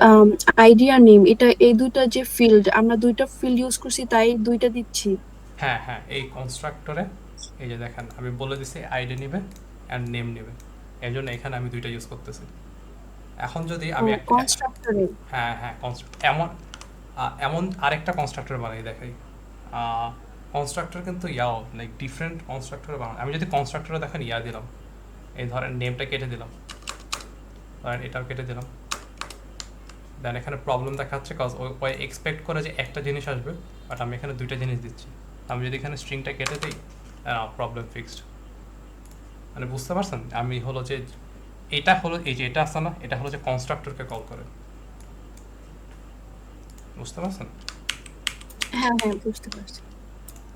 আইডি আর নেম, এটা এই দুইটা যে ফিল্ড, আমরা দুইটা ফিল্ড ইউজ করছি তাই দুইটা দিচ্ছি। হ্যাঁ হ্যাঁ, এই কনস্ট্রাক্টরে এই যে দেখেন আমি বলে দিছি আইডি নিবে অ্যান্ড নেম নেবে, এই জন্য এখানে আমি দুইটা ইউজ করতেছি। এখন যদি ও আমি একটা, কনস্ট্রাক্টরে। হ্যাঁ হ্যাঁ কনস্ট্রাক্ট এমন এমন আরেকটা কনস্ট্রাক্টর বানাই দেখাই। কনস্ট্রাক্টর কিন্তু ইয়াও লাইক ডিফারেন্ট কনস্ট্রাক্টর বানাই। আমি যদি কনস্ট্রাক্টরে দেখেন ইয়া দিলাম, এই ধরেন নেমটা কেটে দিলাম, ধরেন এটাও কেটে দিলাম, দেন এখানে প্রবলেম দেখাচ্ছে কজ ওই এক্সপেক্ট করে যে একটা জিনিস আসবে, বাট আমি এখানে দুইটা জিনিস দিচ্ছি। আমি যদি এখানে স্ট্রিংটা কেটে দিই, প্রবলেম ফিক্সড। মানে বুঝতে পারছেন, আমি হলো যে এটা হলো এই যে এটা আছে না, এটা হলো যে কনস্ট্রাক্টরকে কল করে, বুঝতে পারছেন? হ্যাঁ হ্যাঁ, বুঝতে পারছি।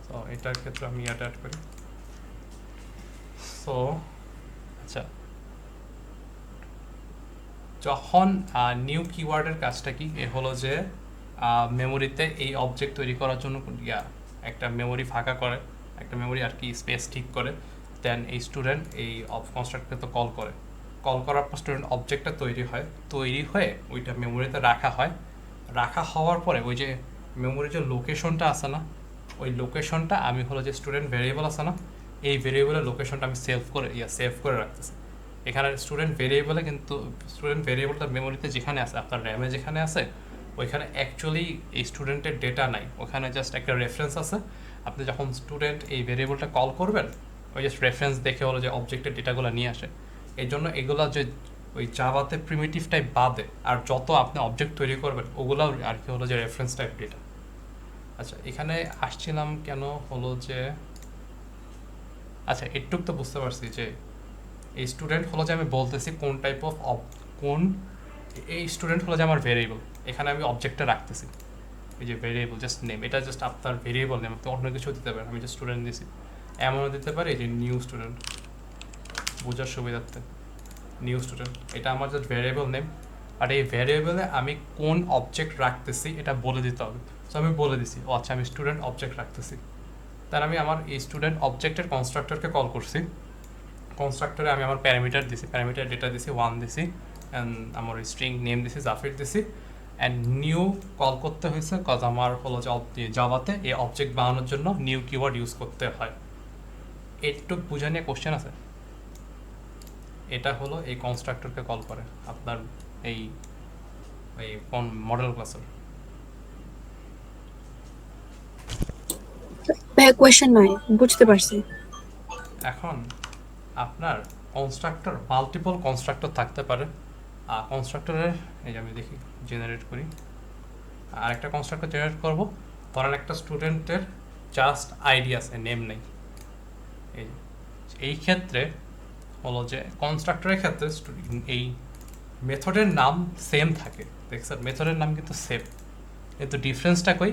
তো এটার ক্ষেত্রে আমি এটা অ্যাড করি। সো আচ্ছা, যখন নিউ কিওয়ার্ডের কাজটা কি, এ হলো যে মেমোরিতে এই অবজেক্ট তৈরি করার জন্য একটা মেমোরি ফাঁকা করে, একটা মেমোরি আর কি স্পেস ঠিক করে, দেন এই স্টুডেন্ট এই কনস্ট্রাক্টকে তো কল করে, কল করার পর স্টুডেন্ট অবজেক্টটা তৈরি হয়, তৈরি হয়ে ওইটা মেমোরিতে রাখা হয়। রাখা হওয়ার পরে ওই যে মেমোরির যে লোকেশনটা আছে না, ওই লোকেশনটা আমি হলো যে স্টুডেন্ট ভেরিয়েবল আছে না, এই ভেরিয়েবলের লোকেশনটা আমি সেভ করে রাখতেছি। এখানে স্টুডেন্ট ভেরিয়েবলে কিন্তু স্টুডেন্ট ভেরিয়েবলটা মেমোরিতে যেখানে আছে, আপনার র্যামে যেখানে আছে, ওইখানে অ্যাকচুয়ালি এই স্টুডেন্টের ডেটা নাই, ওখানে জাস্ট একটা রেফারেন্স আছে। আপনি যখন স্টুডেন্ট এই ভেরিয়েবলটা কল করবেন, ওই জাস্ট রেফারেন্স দেখে হলো যে অবজেক্টের ডেটাগুলো নিয়ে আসে। এই জন্য এগুলো যে ওই জাভাতে প্রিমিটিভ টাইপ বাদে আর যত আপনি অবজেক্ট তৈরি করবেন ওগুলোও আর কি হলো যে রেফারেন্স টাইপ ডেটা। আচ্ছা, এখানে আসছিলাম কেন হলো যে, আচ্ছা এটুক তো বুঝতে পারছি যে এই স্টুডেন্ট হলো যে আমি বলতেছি কোন টাইপ অফ কোন, এই স্টুডেন্ট হলো যে আমার ভেরিয়েবল, এখানে আমি অবজেক্টটা রাখতেছি, এই যে ভেরিয়েবল জাস্ট নেম, এটা জাস্ট আপনার ভেরিয়েবল নেম, আপনি অন্য কিছু দিতে পারেন। আমি যে স্টুডেন্ট দিছি, এমনও দিতে পারি যে নিউ স্টুডেন্ট, বোঝার সুবিধার্থে নিউ স্টুডেন্ট, এটা আমার জাস্ট ভেরিয়েবল নেম। আর এই ভেরিয়েবলে আমি কোন অবজেক্ট রাখতেছি এটা বলে দিতে হবে। সো আমি বলে দিছি, ও আচ্ছা আমি স্টুডেন্ট অবজেক্ট রাখতেছি, তার আমি আমার এই স্টুডেন্ট অবজেক্টের কনস্ট্রাক্টরকে কল করছি, কনস্ট্রাক্টরে আমি আমার প্যারামিটার দিছি, প্যারামিটার ডেটা দিছি 1 দিছি, অ্যান্ড আমার স্ট্রিং নেম দিছি জাফির দিছি, অ্যান্ড নিউ কল করতে হয়েছে কজ আমার হলো যে জাভাতে এই অবজেক্ট বানানোর জন্য নিউ কিওয়ার্ড ইউজ করতে হয়। একটু বুঝে নিয়ে কোশ্চেন আছে। এটা হলো এই কনস্ট্রাক্টরকে কল করে আপনার এই এই কোন মডেল ক্লাসের। ভাই কোয়েশ্চেন নাই, বুঝতে পারছি। এখন আপনার কনস্ট্রাক্টর মাল্টিপল কনস্ট্রাক্টর থাকতে পারে। আর কনস্ট্রাক্টরের এই যে আমি দেখি জেনারেট করি, আর একটা কনস্ট্রাক্টর জেনারেট করব, ধরেন একটা স্টুডেন্টের জাস্ট আইডি আছে, নেম নেই। এই ক্ষেত্রে হলো যে কনস্ট্রাক্টরের ক্ষেত্রে এই মেথডের নাম সেম থাকে, দেখছেন মেথডের নাম কিন্তু সেম, কিন্তু ডিফারেন্সটা কই,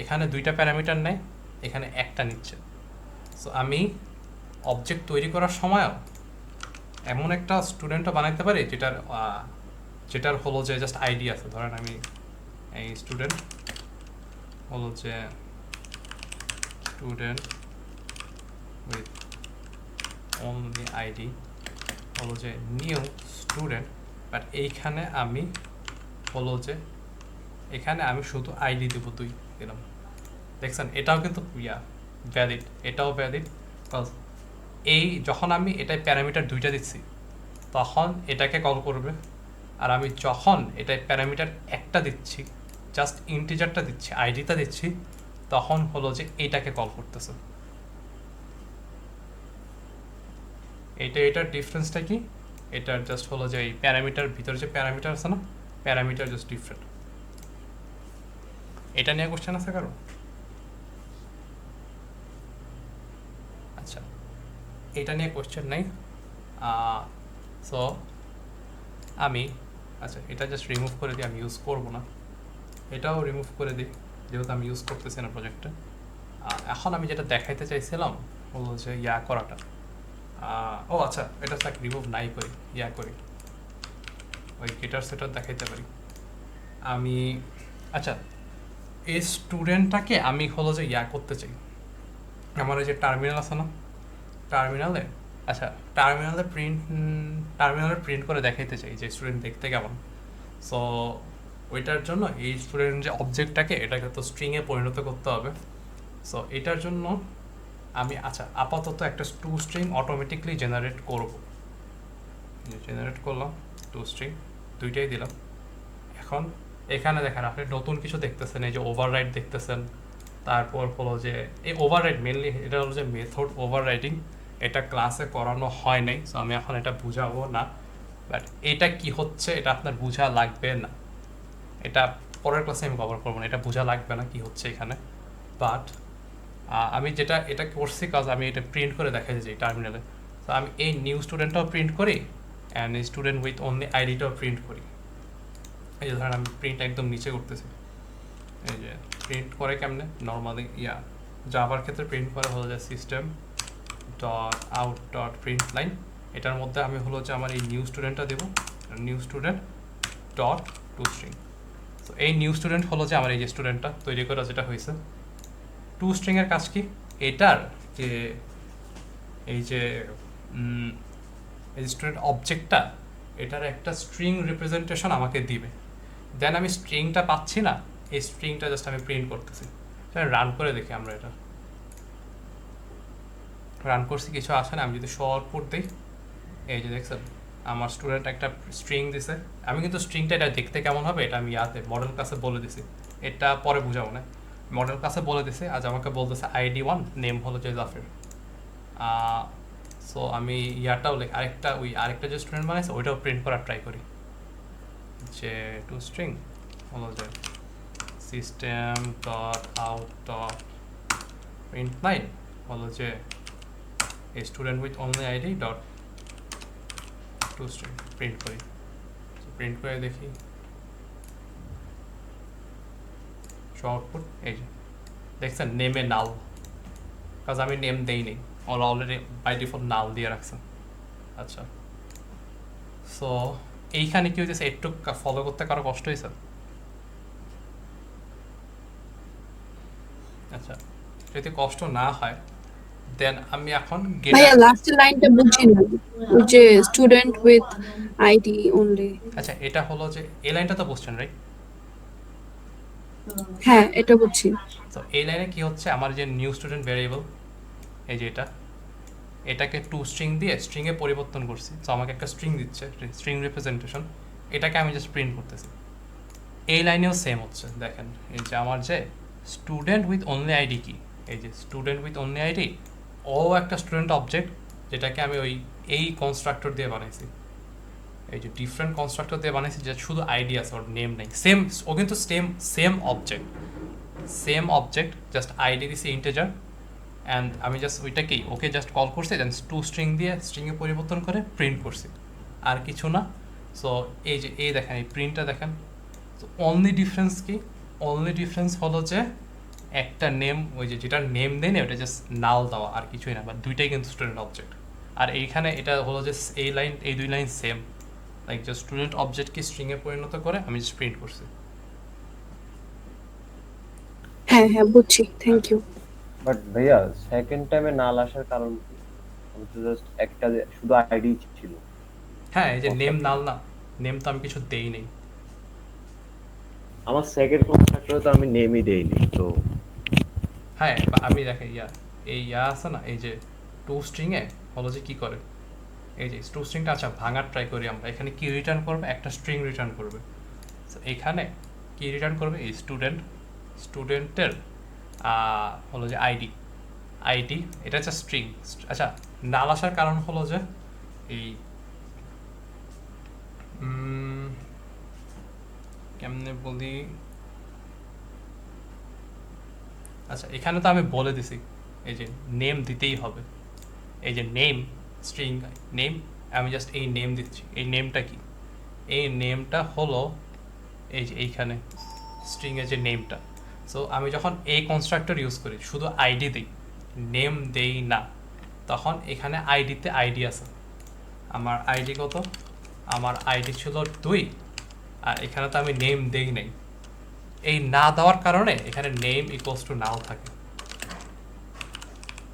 এখানে দুইটা প্যারামিটার নেয়, এখানে একটা নিচ্ছে। সো আমি অবজেক্ট তৈরি করার সময়ও এমন একটা স্টুডেন্টও বানাইতে পারি যেটার হলো যে জাস্ট আইডি আছে, ধরেন আমি এই স্টুডেন্ট হলো যে স্টুডেন্ট উইথ অনলি আইডি হলো যে নিউ স্টুডেন্ট, বাট এইখানে আমি হলো যে এখানে আমি শুধু আইডি দেব 2 দিলাম, দেখছেন এটাও কিন্তু ভ্যালিড, এটাও ভ্যালিড কজ এই যখন আমি এটাই প্যারামিটার 2টা দিচ্ছি তখন এটাকে কল করবে, আর আমি যখন এটাই প্যারামিটার একটা দিচ্ছি, জাস্ট ইন্টিজারটা দিচ্ছি, আইডিটা দিচ্ছি, তখন হলো যে এটাকে কল করতেছে। এটার ডিফারেন্সটা কি, এটার জাস্ট হলো যে এই প্যারামিটার ভিতরে যে প্যারামিটার আছে না, প্যারামিটার জাস্ট ডিফারেন্ট। এটা নিয়ে কোশ্চেন আছে কারো? আচ্ছা, এটা নিয়ে কোশ্চেন নেই। সো আমি আচ্ছা এটা জাস্ট রিমুভ করে দিই, আমি ইউজ করবো না, এটাও রিমুভ করে দিই যেহেতু আমি ইউজ করতেছি না প্রজেক্টে। এখন আমি যেটা দেখাইতে চাইছিলাম হলো যে করাটা, ও আচ্ছা এটা থাক, রিমুভ নাই করি, করি ওই গেটার সেটার দেখাইতে পারি আমি। আচ্ছা, এই স্টুডেন্টটাকে আমি হলো যে করতে চাই, আমার এই যে টার্মিনাল আছে না, টার্মিনালে আচ্ছা, টার্মিনালে প্রিন্ট করে দেখাইতে চাই যে স্টুডেন্ট দেখতে কেমন। সো ওইটার জন্য এই স্টুডেন্ট যে অবজেক্টটাকে এটাকে তো স্ট্রিংয়ে পরিণত করতে হবে। সো এটার জন্য আমি আপাতত একটা টু স্ট্রিং অটোমেটিকলি জেনারেট করব। জেনারেট করলাম টু স্ট্রিং, দুইটাই দিলাম। এখন এখানে দেখেন আপনি নতুন কিছু দেখতেছেন, এই যে ওভাররাইড দেখতেছেন। তারপর হলো যে এই ওভাররাইড মেনলি এটা হলো যে মেথড ওভাররাইডিং, এটা ক্লাসে করানো হয় নাই। সো আমি এখন এটা বুঝাবো না, বাট এটা কি হচ্ছে এটা আপনার বোঝা লাগবে না। এটা পরের ক্লাসে আমি কভার করবো না, এটা বোঝা লাগবে না কি হচ্ছে এখানে। বাট আমি যেটা এটা করছি কাজ আমি এটা প্রিন্ট করে দেখাই যে টার্মিনালে। তো আমি এই নিউ স্টুডেন্টটাও প্রিন্ট করি অ্যান্ড স্টুডেন্ট উইথ অনলি আইডিটাও প্রিন্ট করি। এই যে ধরেন আমি প্রিন্ট একদম নিচে করতেছি, এই যে প্রিন্ট করে কেমনে নর্মালি জাভার ক্ষেত্রে প্রিন্ট করে হলো যে system dot out dot print line. এটার মধ্যে আমি হলো যে আমার এই নিউ স্টুডেন্টটা দেবো, new student dot two string. তো এই নিউ স্টুডেন্ট হলো যে আমার এই যে স্টুডেন্টটা তৈরি করা যেটা হয়েছে। টু স্ট্রিংয়ের কাজ কি, এটার যে এই যে স্টুডেন্ট অবজেক্টটা এটার একটা স্ট্রিং রিপ্রেজেন্টেশন আমাকে দিবে। দেন আমি স্ট্রিংটা পাচ্ছি না, এই স্ট্রিংটা জাস্ট আমি প্রিন্ট করতেছি। রান করে দেখি আমরা এটা রান করছি, কিছু আসে না। আমি যদি শো আউটপুট দিই, এই যে দেখছেন আমার স্টুডেন্ট একটা স্ট্রিং দিছে। আমি কিন্তু স্ট্রিংটা এটা দেখতে কেমন হবে এটা আমি মডেল ক্লাসে বলে দিছি, এটা পরে বুঝাবো না। মডেল ক্লাসে বলে দিছে, আজ আমাকে বলতেছে ID 1, নেম হলো যে জাফের। সো আমি ইয়াটাও আরেকটা যে স্টুডেন্ট বানাইছে ওইটাও প্রিন্ট করার ট্রাই করি, যে টু স্ট্রিং হলো যে system dot out dot print line হলো যে student with only ID dot two string print করি। প্রিন্ট করে দেখি শো আউটপুট, এই যে দেখছেন নেমে নাল, কাজ আমি নেম দেই নেই, ওরা অলরেডি বাই ডিফল্ট নাল দিয়ে রাখছেন। আচ্ছা, সো এইখানে কি হয়েছে একটু ফলো করতে কারো কষ্ট হয়েছে? আচ্ছা, যদি কষ্ট না হয় দেন আমি এখন ভাইয়া লাস্টের লাইনটা বুঝছি না, ওই যে স্টুডেন্ট উইথ আইডি অনলি। আচ্ছা, এটা হলো যে এই লাইনটা তো বুঝছেন রাইট? হ্যাঁ এটা বুঝছি। তো এই লাইনে কি হচ্ছে, আমার যে নিউ স্টুডেন্ট ভ্যারিয়েবল এই যে এটাকে টু স্ট্রিং দিয়ে স্ট্রিংয়ে পরিবর্তন করছি। তো আমাকে একটা স্ট্রিং দিচ্ছে, স্ট্রিং রিপ্রেজেন্টেশন, এটাকে আমি জাস্ট প্রিন্ট করতেছি। এই লাইনেও সেম হচ্ছে, দেখেন এই যে আমার যে স্টুডেন্ট উইথ অনলি আইডি কি, এই যে স্টুডেন্ট উইথ অনলি আইডি ও একটা স্টুডেন্ট অবজেক্ট যেটাকে আমি এই কনস্ট্রাক্টর দিয়ে বানাইছি। এই যে ডিফারেন্ট কনস্ট্রাক্টর দিয়ে বানাইছি যে শুধু আইডি আছে, ওর নেম নেই। ও কিন্তু সেম অবজেক্ট জাস্ট আইডি দিছি ইন্টিজার, অ্যান্ড আমি জাস্ট ওইটাকেই ওকে জাস্ট কল করছি, দেন টু স্ট্রিং দিয়ে স্ট্রিংয়ে পরিবর্তন করে প্রিন্ট করছি, আর কিছু না। সো এই যে দেখেন এই প্রিন্টটা দেখেন। তো অনলি ডিফারেন্স হলো যে একটা নেম, ওই যে যেটার নেম দেয় না ওটা জাস্ট নাল দেওয়া, আর কিছুই না। বাট দুইটাই কিন্তু স্টুডেন্ট অবজেক্ট। আর এইখানে এটা হলো যে এই দুই লাইন সেম, লাইক যে স্টুডেন্ট অবজেক্টকে স্ট্রিংয়ে পরিণত করে আমি জাস্ট প্রিন্ট করছি। হ্যাঁ হ্যাঁ বুঝছি, থ্যাংক ইউ। বাট ভাইয়া সেকেন্ড টাইমে নাল আসার কারণ কি? আমি তো জাস্ট একটা শুধু আইডি ছিল। হ্যাঁ, এই যে নেম নাল না, নেম তো আমি কিছু দেই নেই। আমার সেকেন্ড কনস্ট্রাক্টরে তো আমি নেমই দেইনি তো। হ্যাঁ, আমি দেখে আছে না, এই যে টু স্ট্রিংয়ে হলো যে কি করে, এই যে টু স্ট্রিংটা আচ্ছা ভাঙার ট্রাই করি আমরা। এখানে কি রিটার্ন করবে, একটা স্ট্রিং রিটার্ন করবে। এখানে কি রিটার্ন করবে, এই স্টুডেন্টের হলো যে আইডি এটা হচ্ছে স্ট্রিং। আচ্ছা, নাল আসার কারণ হলো যে এই কেমনে বলি, আচ্ছা এখানে তো আমি বলে দিছি এই যে নেম দিতেই হবে। এই যে নেম স্ট্রিং নেম, আমি জাস্ট এই নেম দিচ্ছি। এই নেমটা কি, এই নেমটা হলো এই যে এইখানে স্ট্রিংয়ের যে নেমটা। সো আমি যখন এই কনস্ট্রাক্টর ইউজ করি শুধু আইডি দিই, নেম দেই না, তখন এখানে আইডিতে আইডি আছে। আমার আইডি কত, আমার আইডি ছিল 2, আর এখানে তো আমি নেম দেই নাই। এই না দেওয়ার কারণে এখানে নেম ইকুয়ালস টু নাও থাকে,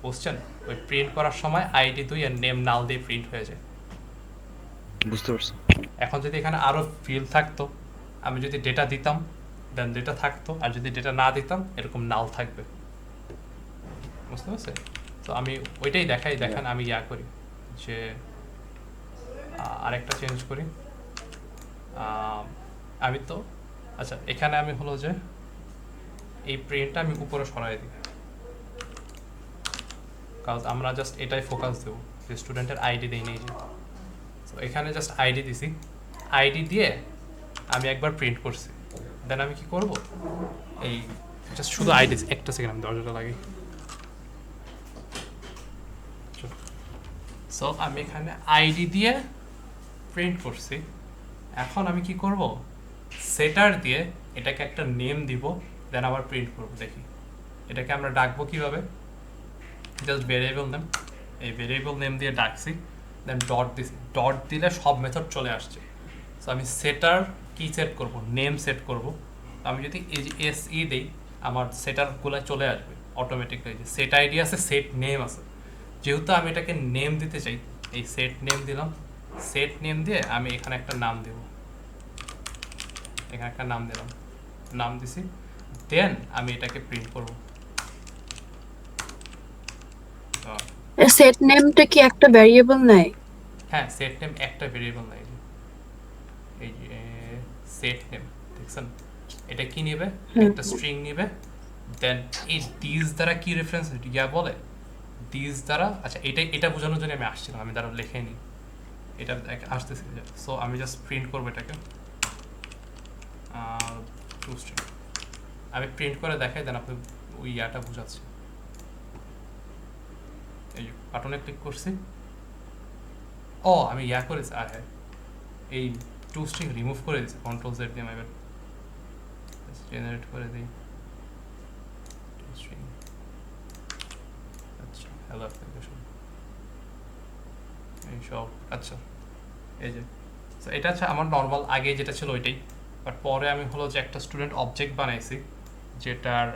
বুঝছেন? ওই প্রিন্ট করার সময় আইডি 2 আর নেম নাল দিয়ে প্রিন্ট হয়ে যায়। বুঝতে পারছি। এখন যদি এখানে আরও ফিল্ড থাকতো, আমি যদি ডেটা দিতাম দেন ডেটা থাকতো, আর যদি ডেটা না দিতাম এরকম নাল থাকবে। বুঝতে পারছে? তো আমি ওইটাই দেখেন আমি ইয়া করি যে আরেকটা চেঞ্জ করি। আমি তো আচ্ছা এখানে আমি হলো যে এই প্রিন্টটা আমি উপরে সরাই দিই, কারণ আমরা জাস্ট এটাই ফোকাস দেবো যে স্টুডেন্টের আইডি দেই নেই যে। তো এখানে জাস্ট আইডি দিছি, আইডি দিয়ে আমি একবার প্রিন্ট করছি, দেন আমি কি করব এই জাস্ট শুধু আইডি, একটা সেকেন্ড আমি দরজাটা লাগি। সো আমি এখানে আইডি দিয়ে প্রিন্ট করছি। এখন আমি কি করব, সেটার দিয়ে এটাকে একটা নেম দিব, দেন আবার প্রিন্ট করব। দেখি এটাকে আমরা ডাকবো কিভাবে, জাস্ট ভেরিয়েবল নেম, এই ভেরিয়েবল নেম দিয়ে ডাকছি, দেন ডট দিছি, ডট দিলে সব মেথড চলে আসছে। সো আমি সেটার কি সেট করব, নেম সেট করব। আমি যদি এই যে এসই দেই আমার সেটারগুলো চলে আসবে অটোমেটিকলি, যে সেট আইডি আছে, সেট নেম আছে। যেহেতু আমি এটাকে নেম দিতে চাই, এই সেট নেম দিলাম, সেট নেম দিয়ে আমি এখানে একটা নাম দেব, এখানে একটা নাম দিলাম, নাম দিছি, দেন আমি এটাকে প্রিন্ট করব। সেট নেমটা কি একটা ভ্যারিয়েবল নেয়? হ্যাঁ, সেট নেম একটা ভেরিয়েবল নাই, এই যে সেট নেম দেখছেন, এটা কি নেবে, একটা স্ট্রিং নেবে, দেন এই দিস দ্বারা কি রেফারেন্স ইয়া বলে, দিস দ্বারা, আচ্ছা এটা বোঝানোর জন্য আমি আসছিলাম, আমি দ্বারা লিখে নিই, এটা আসতেছি। সো আমি জাস্ট প্রিন্ট করবো এটাকে টু স্ট্রিং, আমি প্রিন্ট করে দেখাই, দেন আপনি ওই ইয়াটা বোঝাচ্ছি। এই বাটনে ক্লিক করছি, ও আমি ইয়া করেছি, আর হ্যাঁ এই টু স্ট্রিং রিমুভ করে দিয়েছি, কন্ট্রোল জেড দিয়ে আমি এবার জেনারেট করে দিই টু স্ট্রিং। আচ্ছা হ্যালো অ্যাপ্লিকেশন এইসব, আচ্ছা এই যে এটা হচ্ছে আমার নর্মাল আগে যেটা ছিল ওইটাই, বাট পরে আমি হলো যে একটা স্টুডেন্ট অবজেক্ট বানাইছি, যেটার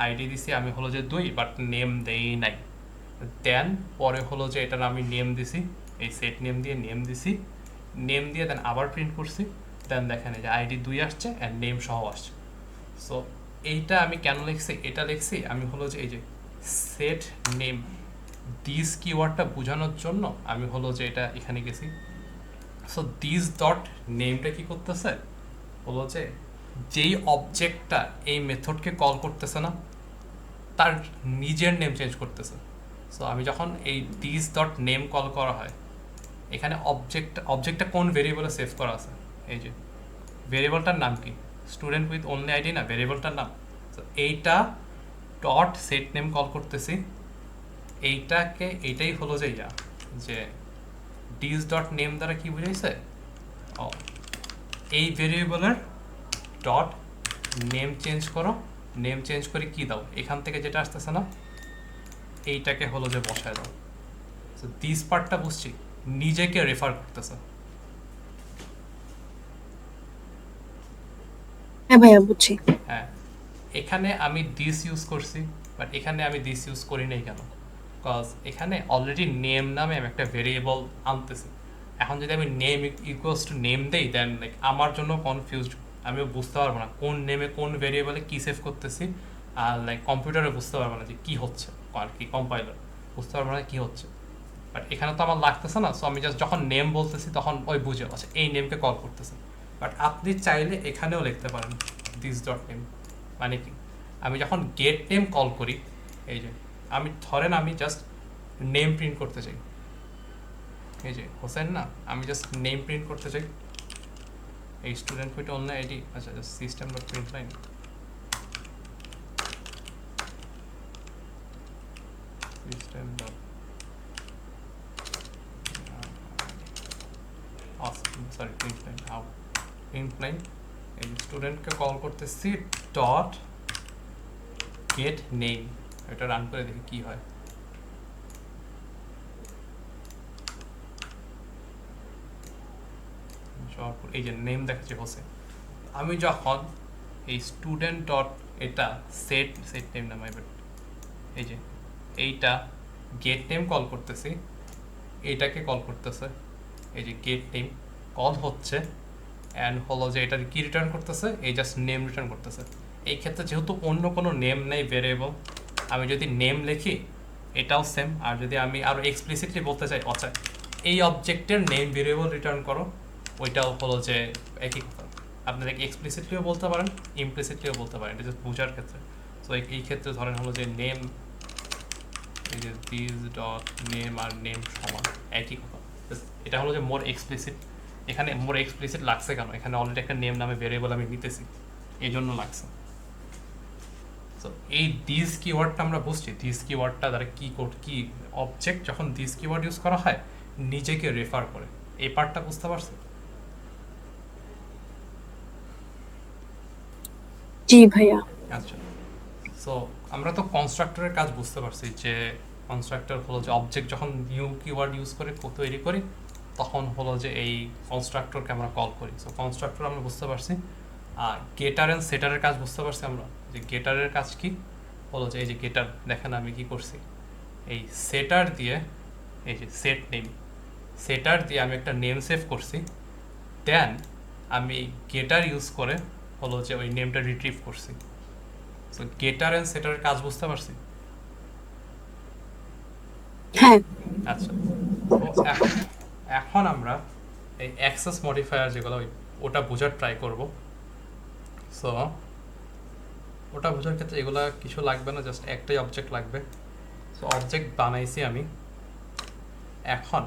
আইডি দিছি আমি হলো যে 2, বাট নেম দেই নাই। দেন পরে হলো যে এটার আমি নেম দিছি, এই সেট নেম দিয়ে নেম দিছি, নেম দিয়ে দেন আবার প্রিন্ট করছি, দেন দেখেন এই যে আইডি 2 আসছে অ্যান্ড নেম সহ আসছে। সো এইটা আমি কেন লিখছি, এটা লিখছি আমি হলো যে এই যে সেট নেম দিস কিওয়ার্ডটা বোঝানোর জন্য আমি হলো যে এটা এখানে গেছি। সো দিস ডট নেমটা কি করতেছে, হলো যে যেই অবজেক্টটা এই মেথডকে কল করতেছে না তার নিজের নেম চেঞ্জ করতেছে। সো আমি যখন এই দিস ডট নেম কল করা হয়, এখানে অবজেক্টটা কোন ভেরিয়েবলে সেভ করা আছে, এই যে ভেরিয়েবলটার নাম কি, স্টুডেন্ট উইথ অনলি আইডি না ভেরিয়েবলটার নাম। তো এইটা ডট সেট নেম কল করতেছি, এইটাই হলো যে ইয়া, যে দিস ডট নেম দ্বারা কি বুঝাইছে, ও এই ভেরিয়েবলের ডট নেম চেঞ্জ করো, নেম চেঞ্জ করে কি দাও, এখান থেকে যেটা আসতেছে না এইটাকে হলো যে বসায় দাও। সো দিস পার্টটা বুঝছি, নিজেকে রেফার করতেছে। হ্যাঁ ভাইয়া বুঝছি। হ্যাঁ, এখানে আমি দিস ইউজ করছি, বাট এখানে আমি দিস ইউজ করি নাই কেন, বিকজ এখানে অলরেডি নেম নামে আমি একটা ভেরিয়েবল আনতেছি। এখন যদি আমি নেম ইকুয়ালস টু নেম দেই, দেন লাইক আমার জন্য কনফিউজড, আমিও বুঝতে পারবো না কোন নেমে কোন ভেরিয়েবলে কী সেভ করতেছি, আর লাইক কম্পিউটারে বুঝতে পারবো না যে কী হচ্ছে, আর কি কম্পাইলার বুঝতে পারবো না কী হচ্ছে। বাট এখানে তো আমার লাগতেছে না, সো আমি জাস্ট যখন নেম বলতেছি তখন ওই বুঝে আচ্ছা এই নেমকে কল করতেছে। বাট আপনি চাইলে এখানেও লিখতে পারেন দিস ডট নেম, মানে কি আমি যখন গেট নেম কল করি, এই যে আমি ধরেন আমি জাস্ট নেম প্রিন্ট করতে চাই, এই যে হোসেন না, আমি জাস্ট নেম প্রিন্ট করতে চাই, এই স্টুডেন্ট উইথ অনলি আইডি, আচ্ছা just system dot print line, system dot sorry print line out, print line, এই স্টুডেন্টকে কল করতেছি ডট গেট নেম, এটা রান করে দেখি কি হয়। এই যে নেম দেখাচ্ছে হোসেন, আমি যখন এই স্টুডেন্ট ডট এটা সেট নেম না মাই বাট, এই যে এইটা গেট নেম কল করতেছি, এইটাকে কল করতেছে, এই যে গেট নেম কল হচ্ছে, অ্যান্ড হলো যে এটা কি রিটার্ন করতেছে, এই জাস্ট নেম রিটার্ন করতেছে। এই ক্ষেত্রে যেহেতু অন্য কোনো নেম নেই ভেরিয়েবল, আমি যদি নেম লিখি এটাও সেম, আর যদি আমি আরও এক্সপ্লিসিটলি বলতে চাই আচ্ছা এই অবজেক্টের নেম ভেরিয়েবল রিটার্ন করো, ওইটাও হলো যে একই কথা। আপনারা এক্সপ্লিসিটলিও বলতে পারেন, ইমপ্লিসিটলিও বলতে পারেন, এটা জাস্ট বোঝার ক্ষেত্রে। সো এই ক্ষেত্রে ধরেন হলো যে নেম, এই যে দিস ডট নেম আর নেম সমান একই কথা। এটা হলো যে মোর এক্সপ্লিসিট। এখানে মোর এক্সপ্লিসিট লাগছে কেন, এখানে অলরেডি একটা নেম নামে ভেরিয়েবল আমি নিতেছি, এই জন্য লাগছে। তো এই দিস কিওয়ার্ডটা আমরা বুঝছি, দিস কিওয়ার্ডটা দ্বারা কি অবজেক্ট যখন দিস কিওয়ার্ড ইউজ করা হয় নিজেকে রেফার করে, এই পার্টটা বুঝতে পারছো? জি ভাইয়া। আচ্ছা, সো আমরা তো কনস্ট্রাক্টরের কাজ বুঝতে পারছি যে কনস্ট্রাক্টর হলো যে অবজেক্ট যখন নিউ কিওয়ার্ড ইউজ করে তৈরি করি তখন হলো যে এই কনস্ট্রাক্টরকে আমরা কল করি। সো কনস্ট্রাক্টর আমরা বুঝতে পারছি। আর গেটার অ্যান্ড সেটারের কাজ বুঝতে পারছি আমরা, যে গেটারের কাজ কি হলো যে এই যে গেটার দেখেন আমি কি করছি, এই সেটার দিয়ে, এই যে সেট নেম, সেটার দিয়ে আমি একটা নেম সেভ করছি, দেন আমি গেটার ইউজ করে হলো যে ওই নেমটা রিট্রিভ করছি। সো গেটার অ্যান্ড সেটারের কাজ বুঝতে পারছি। হ্যাঁ। আচ্ছা, তো এখন আমরা এই অ্যাক্সেস মডিফায়ার যেগুলো ওটা বোঝার ট্রাই করব। সো ওটা বোঝার ক্ষেত্রে এগুলা কিছু লাগবে না, জাস্ট একটাই অবজেক্ট লাগবে। সো অবজেক্ট বানাইছি আমি। এখন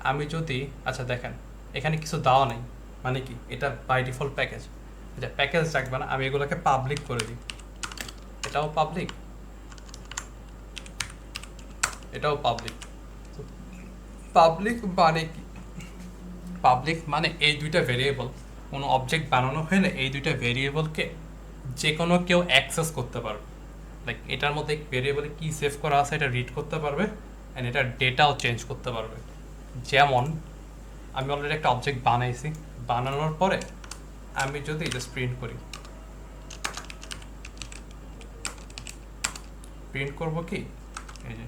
আমি যদি আচ্ছা দেখেন এখানে কিছু দেওয়া নেই, মানে কি এটা বাই ডিফল্ট প্যাকেজ, আচ্ছা প্যাকেজ রাখবে না, আমি এগুলোকে পাবলিক করে দিই, এটাও পাবলিক, এটাও পাবলিক। পাবলিক মানে কি, পাবলিক মানে এই দুইটা ভেরিয়েবল, কোনো অবজেক্ট বানানো হলে এই দুইটা ভেরিয়েবলকে যে কোনো কেউ অ্যাক্সেস করতে পারবে। লাইক এটার মধ্যে ভেরিয়েবলে কী সেভ করা আছে এটা রিড করতে পারবে, অ্যান্ড এটার ডেটাও চেঞ্জ করতে পারবে। যেমন আমি অলরেডি একটা অবজেক্ট বানাইছি, বানানোর পরে আমি যদি জাস্ট প্রিন্ট করি, প্রিন্ট করব কি এই যে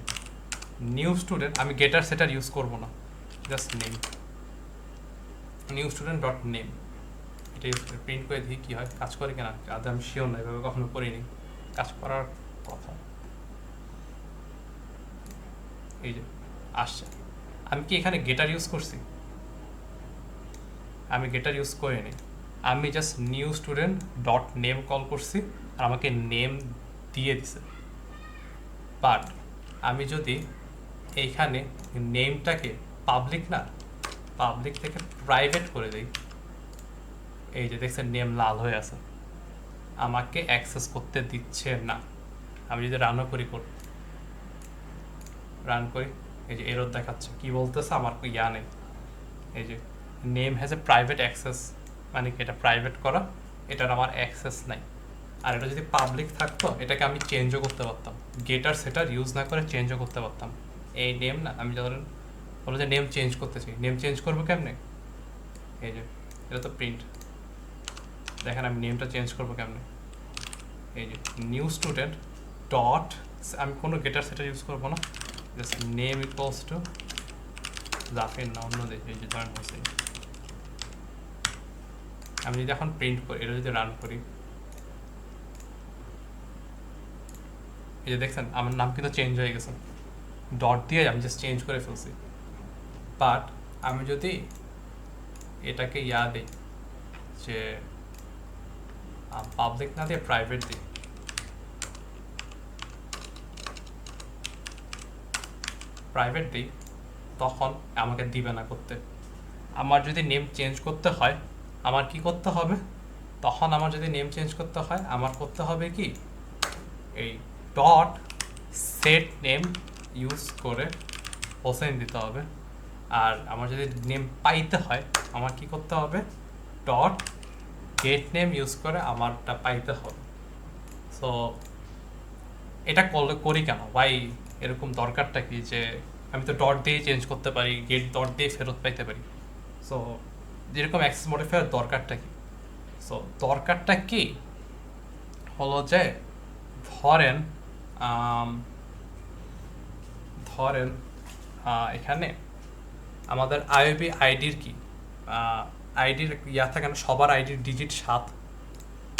নিউ স্টুডেন্ট, আমি গেটার সেটার ইউজ করব না, just name, new student dot name, এটা ইউজ করে প্রিন্ট করে দিই কী হয়, কাজ করে কিনা আদৌ আমি শিওর না, এভাবে কখনো করিনি, কাজ করার কথা। এই যে আসছে, আমি কি এখানে গেটার ইউজ করছি? আমি গেটার ইউজ করিনি, আমি just new student dot name call করছি আর আমাকে নেম দিয়ে দিছে। বাট আমি যদি এইখানে নেমটাকে পাবলিক না, পাবলিক থেকে প্রাইভেট করে দিই, এই যে দেখছেন নেম লাল হয়ে আছে, আমাকে অ্যাক্সেস করতে দিচ্ছে না। আমি যদি রানও করি, রান করি, এই যে এরর দেখাচ্ছে, কি বলতেছে আমার ইয়া নেই, এই যে name has a private access, মানে কি এটা প্রাইভেট করা, এটার আমার অ্যাক্সেস নাই। আর এটা যদি পাবলিক থাকতো এটাকে আমি চেঞ্জও করতে পারতাম, গেটার সেটার ইউজ না করে চেঞ্জও করতে পারতাম। এই নেম না, আমি ধরেন বলো যে নেম চেঞ্জ করতে চাই, নেম চেঞ্জ করবো কেমনে, এই যে এটা তো প্রিন্ট, দেখেন আমি নেমটা চেঞ্জ করবো কেমনে, এই যে নিউ স্টুডেন্ট ডট, আমি কোনো গেটার সেটার ইউজ করবো না, just name equals two Zafir না অন্য দেখি, এই যে ধরেন হয়েছে। আমি যদি এখন প্রিন্ট করি, এটা যদি রান করি, এই যে দেখছেন আমার নাম কিন্তু চেঞ্জ হয়ে গেছে, ডট দিয়ে আমি জাস্ট চেঞ্জ করে ফেলছি। বাট আমি যদি এটাকে ইয়া দিই, যে পাবলিক না দিয়ে প্রাইভেট দিই, প্রাইভেট দিই, তখন আমাকে দিবে না করতে। আমার যদি নেম চেঞ্জ করতে হয় আমার কি করতে হবে, তখন আমার যদি নেম চেঞ্জ করতে হয় আমার করতে হবে কি, এই ডট সেট নেম ইউজ করে হোসেন দিতে হবে। আর আমার যদি নেম পাইতে হয় আমার কি করতে হবে, ডট গেট নেম ইউজ করে আমারটা পাইতে হবে। সো এটা করি কেন, ভাই এরকম দরকারটা কি, যে আমি তো ডট দিয়ে চেঞ্জ করতে পারি, গেট ডট দিয়ে ফেরত পাইতে পারি। সো যেরকম অ্যাক্সেস মডিফায়ার দরকারটা কি, সো দরকারটা কি হলো যে ধরেন ধরেন এখানে আমাদের আইওবি আইডির কি আইডির ইয়া থাকে না, সবার আইডির ডিজিট 7,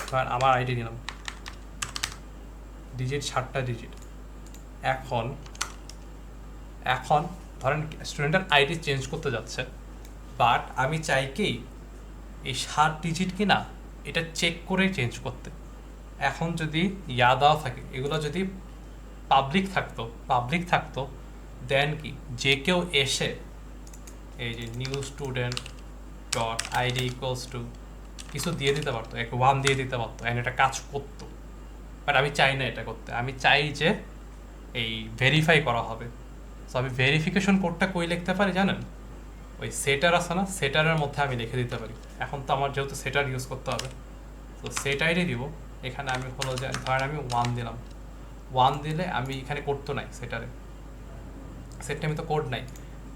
ধরেন আমার আইডি নিলাম ডিজিট 7টা ডিজিট। এখন ধরেন স্টুডেন্টের আইডি চেঞ্জ করতে যাচ্ছে, বাট আমি চাই কি এই 7 ডিজিট কিনা এটা চেক করে চেঞ্জ করতে। এখন যদি ইয়া দেওয়া থাকে, এগুলো যদি পাবলিক থাকতো দেন কি যে কেউ এসে এই যে new student dot ID equals two কিছু দিয়ে দিতে পারতো, 1 দিয়ে দিতে পারতো, অ্যান্ড এটা কাজ করতো। বাট আমি চাই না এটা করতে, আমি চাই যে এই ভেরিফাই করা হবে। সো আমি ভেরিফিকেশন কোডটা কই লিখতে পারি জানেন? ওই সেটার আছে না, সেটারের মধ্যে আমি লিখে দিতে পারি। এখন তো আমার যেহেতু সেটার ইউজ করতে হবে, তো সেট আইডি দিব। এখানে আমি হলো যে ধরেন আমি 1 দিলাম, 1 দিলে আমি এখানে কোড তো নাই সেটটা আমি তো কোড নাই,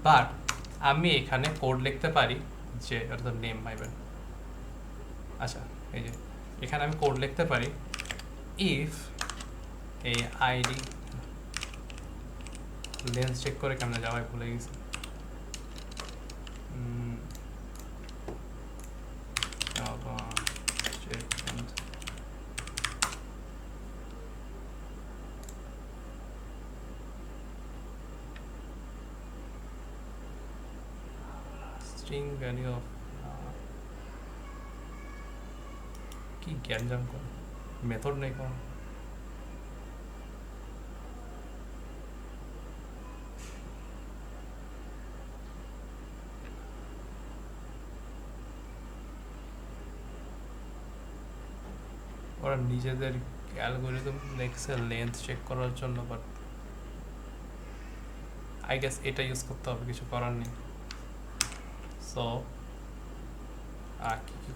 বাট আমি এখানে কোড লিখতে পারি যে এটা তো নেম মাই ব্যাড। আচ্ছা, এই যে এখানে আমি কোড লিখতে পারি ইফ এই আইডি লেন্স চেক করে কেমনে যাওয়াই ভুলে গেছি। string value of কি গ্যাঞ্জাম কোন মেথড নেই কোন। ওরা নিজেদের অ্যালগরিদম লেখছে লেন্থ চেক করার জন্য, বাট আই গেস এটা ইউজ করতে হবে, কিছু করার নেই। সো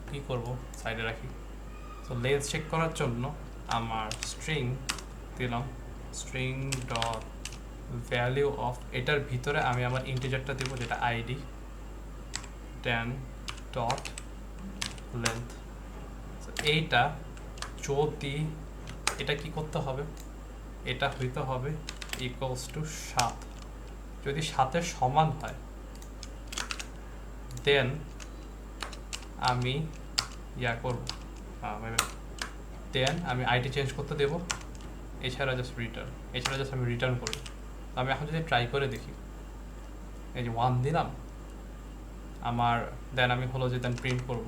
কী করবো, সাইডে রাখি। সো লেন্থ চেক করার জন্য আমার স্ট্রিং দিলাম স্ট্রিং ডট ভ্যালিউ অফ, এটার ভিতরে আমি আমার ইন্টিজারটা দেবো যেটা আইডি, দেন ডট লেন্থ। এইটা যদি এটা কি করতে হবে, এটা হইতে হবে ইকুয়ালস টু 7। যদি 7-এর সমান হয় দেন আমি ইয়া করব, দেন আমি আইডি চেঞ্জ করতে দেব। এছাড়া জাস্ট আমি রিটার্ন করব। আমি এখন যদি ট্রাই করে দেখি, এই যে 1 দিলাম আমার, দেন আমি হলো যে দেন প্রিন্ট করব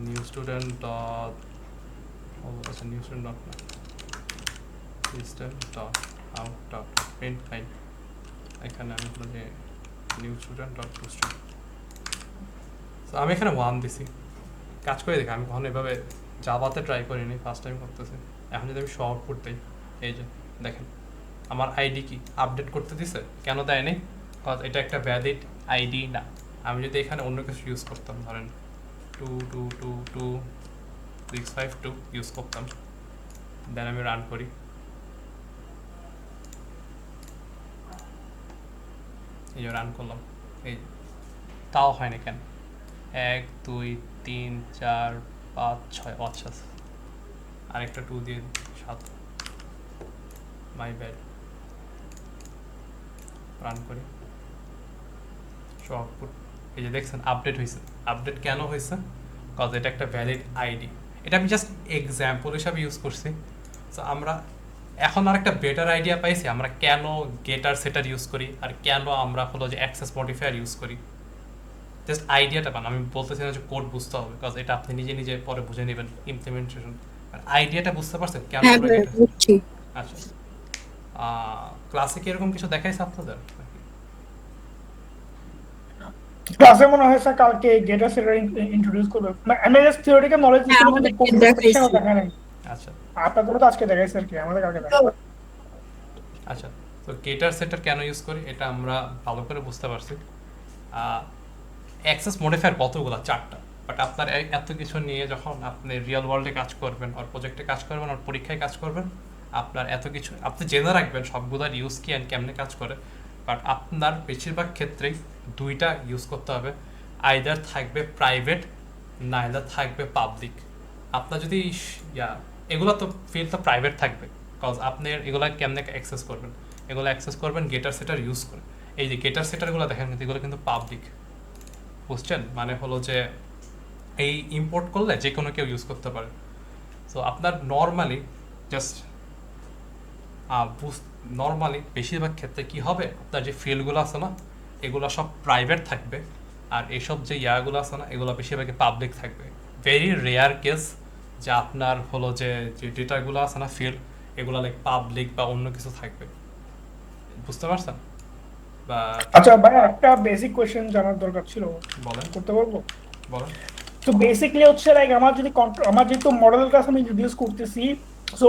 নিউ স্টুডেন্ট ডট, আচ্ছা নিউ স্টুডেন্ট ডট না, system dot out dot print file. এখানে আমি হলো যে new student dot to student. তো আমি এখানে 1 দিছি, কাজ করে দেখি। আমি কখনো এভাবে জাভাতে ট্রাই করিনি, ফার্স্ট টাইম করতেছি। এখন যদি আমি শো আউটপুট দিই, এই যে দেখেন আমার আইডি কি আপডেট করতে দিছে, কেন দেয়নি? বিকজ এটা একটা ভ্যালিড আইডি না। আমি যদি এখানে অন্য কিছু ইউজ করতাম, ধরেন 22222652 ইউজ করতাম, দেন আমি রান করি, এই যে রান করলাম, এই তাও হয়নি কেন? 1 2 3 4 5 6, আচ্ছা আরেকটা 2 দিয়ে 7, মাই ব্যাড। রান করি, শো আউটপুট, এই যে দেখছেন আপডেট হয়েছে। আপডেট কেন হয়েছে? কজ এটা একটা ভ্যালিড আইডি। এটা আমি জাস্ট এক্সাম্পল হিসাবে ইউজ করছি। সো আমরা এখন আর একটা বেটার আইডিয়া পাইছি আমরা কেন গেটার সেটার ইউজ করি আর কেন আমরা হলো যে অ্যাক্সেস মডিফায়ার ইউজ করি। জাস্ট আইডিয়াটা পান, আমি বলতেছি না যে কোড বুঝতে হবে, বিকজ এটা আপনি নিজে নিজে পরে বুঝে নেবেন ইমপ্লিমেন্টেশন। আর আইডিয়াটা বুঝতে পারছেন কেন হ্যাঁ করে ভাই, এটা? বুঝছি। আচ্ছা, ক্লাসে কি এরকম কিছু দেখাইছে আপনাদের? ক্লাসে মনে হয় স্যার কালকে গেটার সেটার ইন্ট্রোডিউস করবে, আমি জাস্ট থিওরিটিক্যাল নলেজ হ্যাঁ, দিচ্ছি, আমাদেরকে কোড দেখাইছে। দেখা নাই। আচ্ছা আপনাদের তো আজকে দেখাইছে আর কি, আমাদের কালকে দেখাইছে। আচ্ছা, তো গেটার সেটার কেন ইউজ করি এটা আমরা ভালো করে বুঝতে পারছি। অ্যাক্সেস মডিফায়ার কতগুলো? 4টা। বাট আপনার এত কিছু নিয়ে যখন আপনি রিয়েল ওয়ার্ল্ডে কাজ করবেন আর প্রজেক্টে কাজ করবেন আর পরীক্ষায় কাজ করবেন, আপনার এত কিছু আপনি জেনে রাখবেন সবগুলোর ইউজ কি অ্যান্ড কেমনে কাজ করে। বাট আপনার বেশিরভাগ ক্ষেত্রেই 2টা ইউজ করতে হবে, আইদার থাকবে প্রাইভেট নাইলে থাকবে পাবলিক। আপনার যদি এগুলো তো ফিল্ড তো প্রাইভেট থাকবে, কজ আপনি এগুলো কেমনে অ্যাক্সেস করবেন। এগুলো অ্যাক্সেস করবেন গেটার সেটার ইউজ করে। এই যে গেটার সেটারগুলো দেখেন কিন্তু এগুলো কিন্তু পাবলিক, বুঝছেন? মানে হলো যে এই ইম্পোর্ট করলে যে কোনো কেউ ইউজ করতে পারে। সো আপনার নর্মালি জাস্ট নর্মালি বেশিরভাগ ক্ষেত্রে কি হবে, আপনার যে ফিল্ডগুলো আছে না এগুলো সব প্রাইভেট থাকবে, আর এইসব যে ইয়াগুলো আছে না এগুলো বেশিরভাগই পাবলিক থাকবে। ভেরি রেয়ার কেস যে আপনার হলো যে যে ডেটাগুলো আছে না ফিল্ড, এগুলো লাইক পাবলিক বা অন্য কিছু থাকবে, বুঝতে পারছেন? বা আচ্ছা ভাই, একটা বেসিক কোয়েশ্চেন জানার দরকার ছিল, বলেন করতে পারবো? বলেন। তো বেসিক্যালি হচ্ছে লাইক আমার যদি আমার যেহেতু মডেল ক্লাস আমি ইন্ট্রোডিউস করতেছি, সো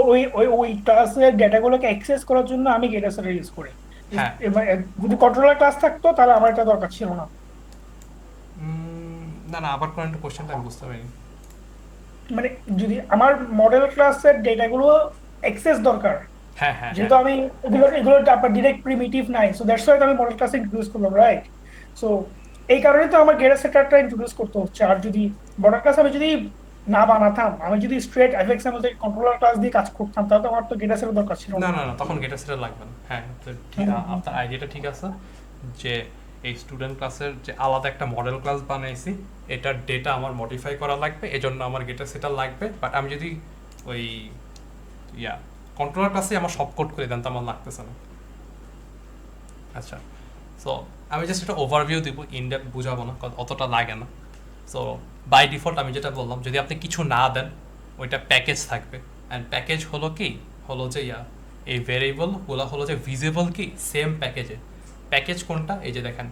ওই ক্লাসের ডেটাগুলোকে অ্যাক্সেস করার জন্য আমি গেটার সেটার ইউজ করি। হ্যাঁ। যদি কন্ট্রোলার ক্লাস থাকতো তাহলে আমার এটা দরকার ছিল না। না না, আবার কোন একটা কোশ্চেনটা আমি বুঝতে পারিনি। মানে যদি আমার মডেল ক্লাসের ডেটাগুলো অ্যাক্সেস দরকার, হ্যাঁ হ্যাঁ যেহেতু আমি এগুলো আপনার ডিরেক্ট প্রিমিটিভ নাই, সো দ্যাটস ওয়াই আমি মডেল ক্লাস ইন্ট্রোডিউস করলাম, রাইট? সো এই কারণেই তো আমার গেটার সেটারটা ইন্ট্রোডিউস করতে হচ্ছে। আর যদি মডেল ক্লাস আমি যদি না বানাতাম, আমি যদি স্ট্রেট এফএক্সএমএল থেকে কন্ট্রোলার ক্লাস দিয়ে কাজ করতাম, তাহলে তো আমার তো গেটার সেটার দরকার ছিল না না। না না, তখন গেটার সেটার লাগবে না। হ্যাঁ তো ঠিক, আপনার আইডিয়াটা ঠিক আছে যে এই স্টুডেন্ট ক্লাসের যে আলাদা একটা মডেল ক্লাস বানাইছি, এটার ডেটা আমার মডিফাই করা লাগবে, এজন্য আমার গেটার সেটার লাগবে। বাট আমি যদি ওই কন্ট্রোলার ক্লাসে আমার সব কোড করে দেন তো আমার লাগতেছে না। আচ্ছা, সো আমি জাস্ট একটা ওভারভিউ দিব, ইনডেপথ বুঝাবো না, অতটা লাগে না। সো বাই ডিফল্ট আমি যেটা বললাম, যদি আপনি কিছু না দেন ওইটা প্যাকেজ থাকবে। অ্যান্ড প্যাকেজ হলো কি, হলো যে এই ভেরিয়েবলগুলো হলো যে ভিজিবল কি সেম প্যাকেজে। প্যাকেজ কোনটা? এই যে দেখেন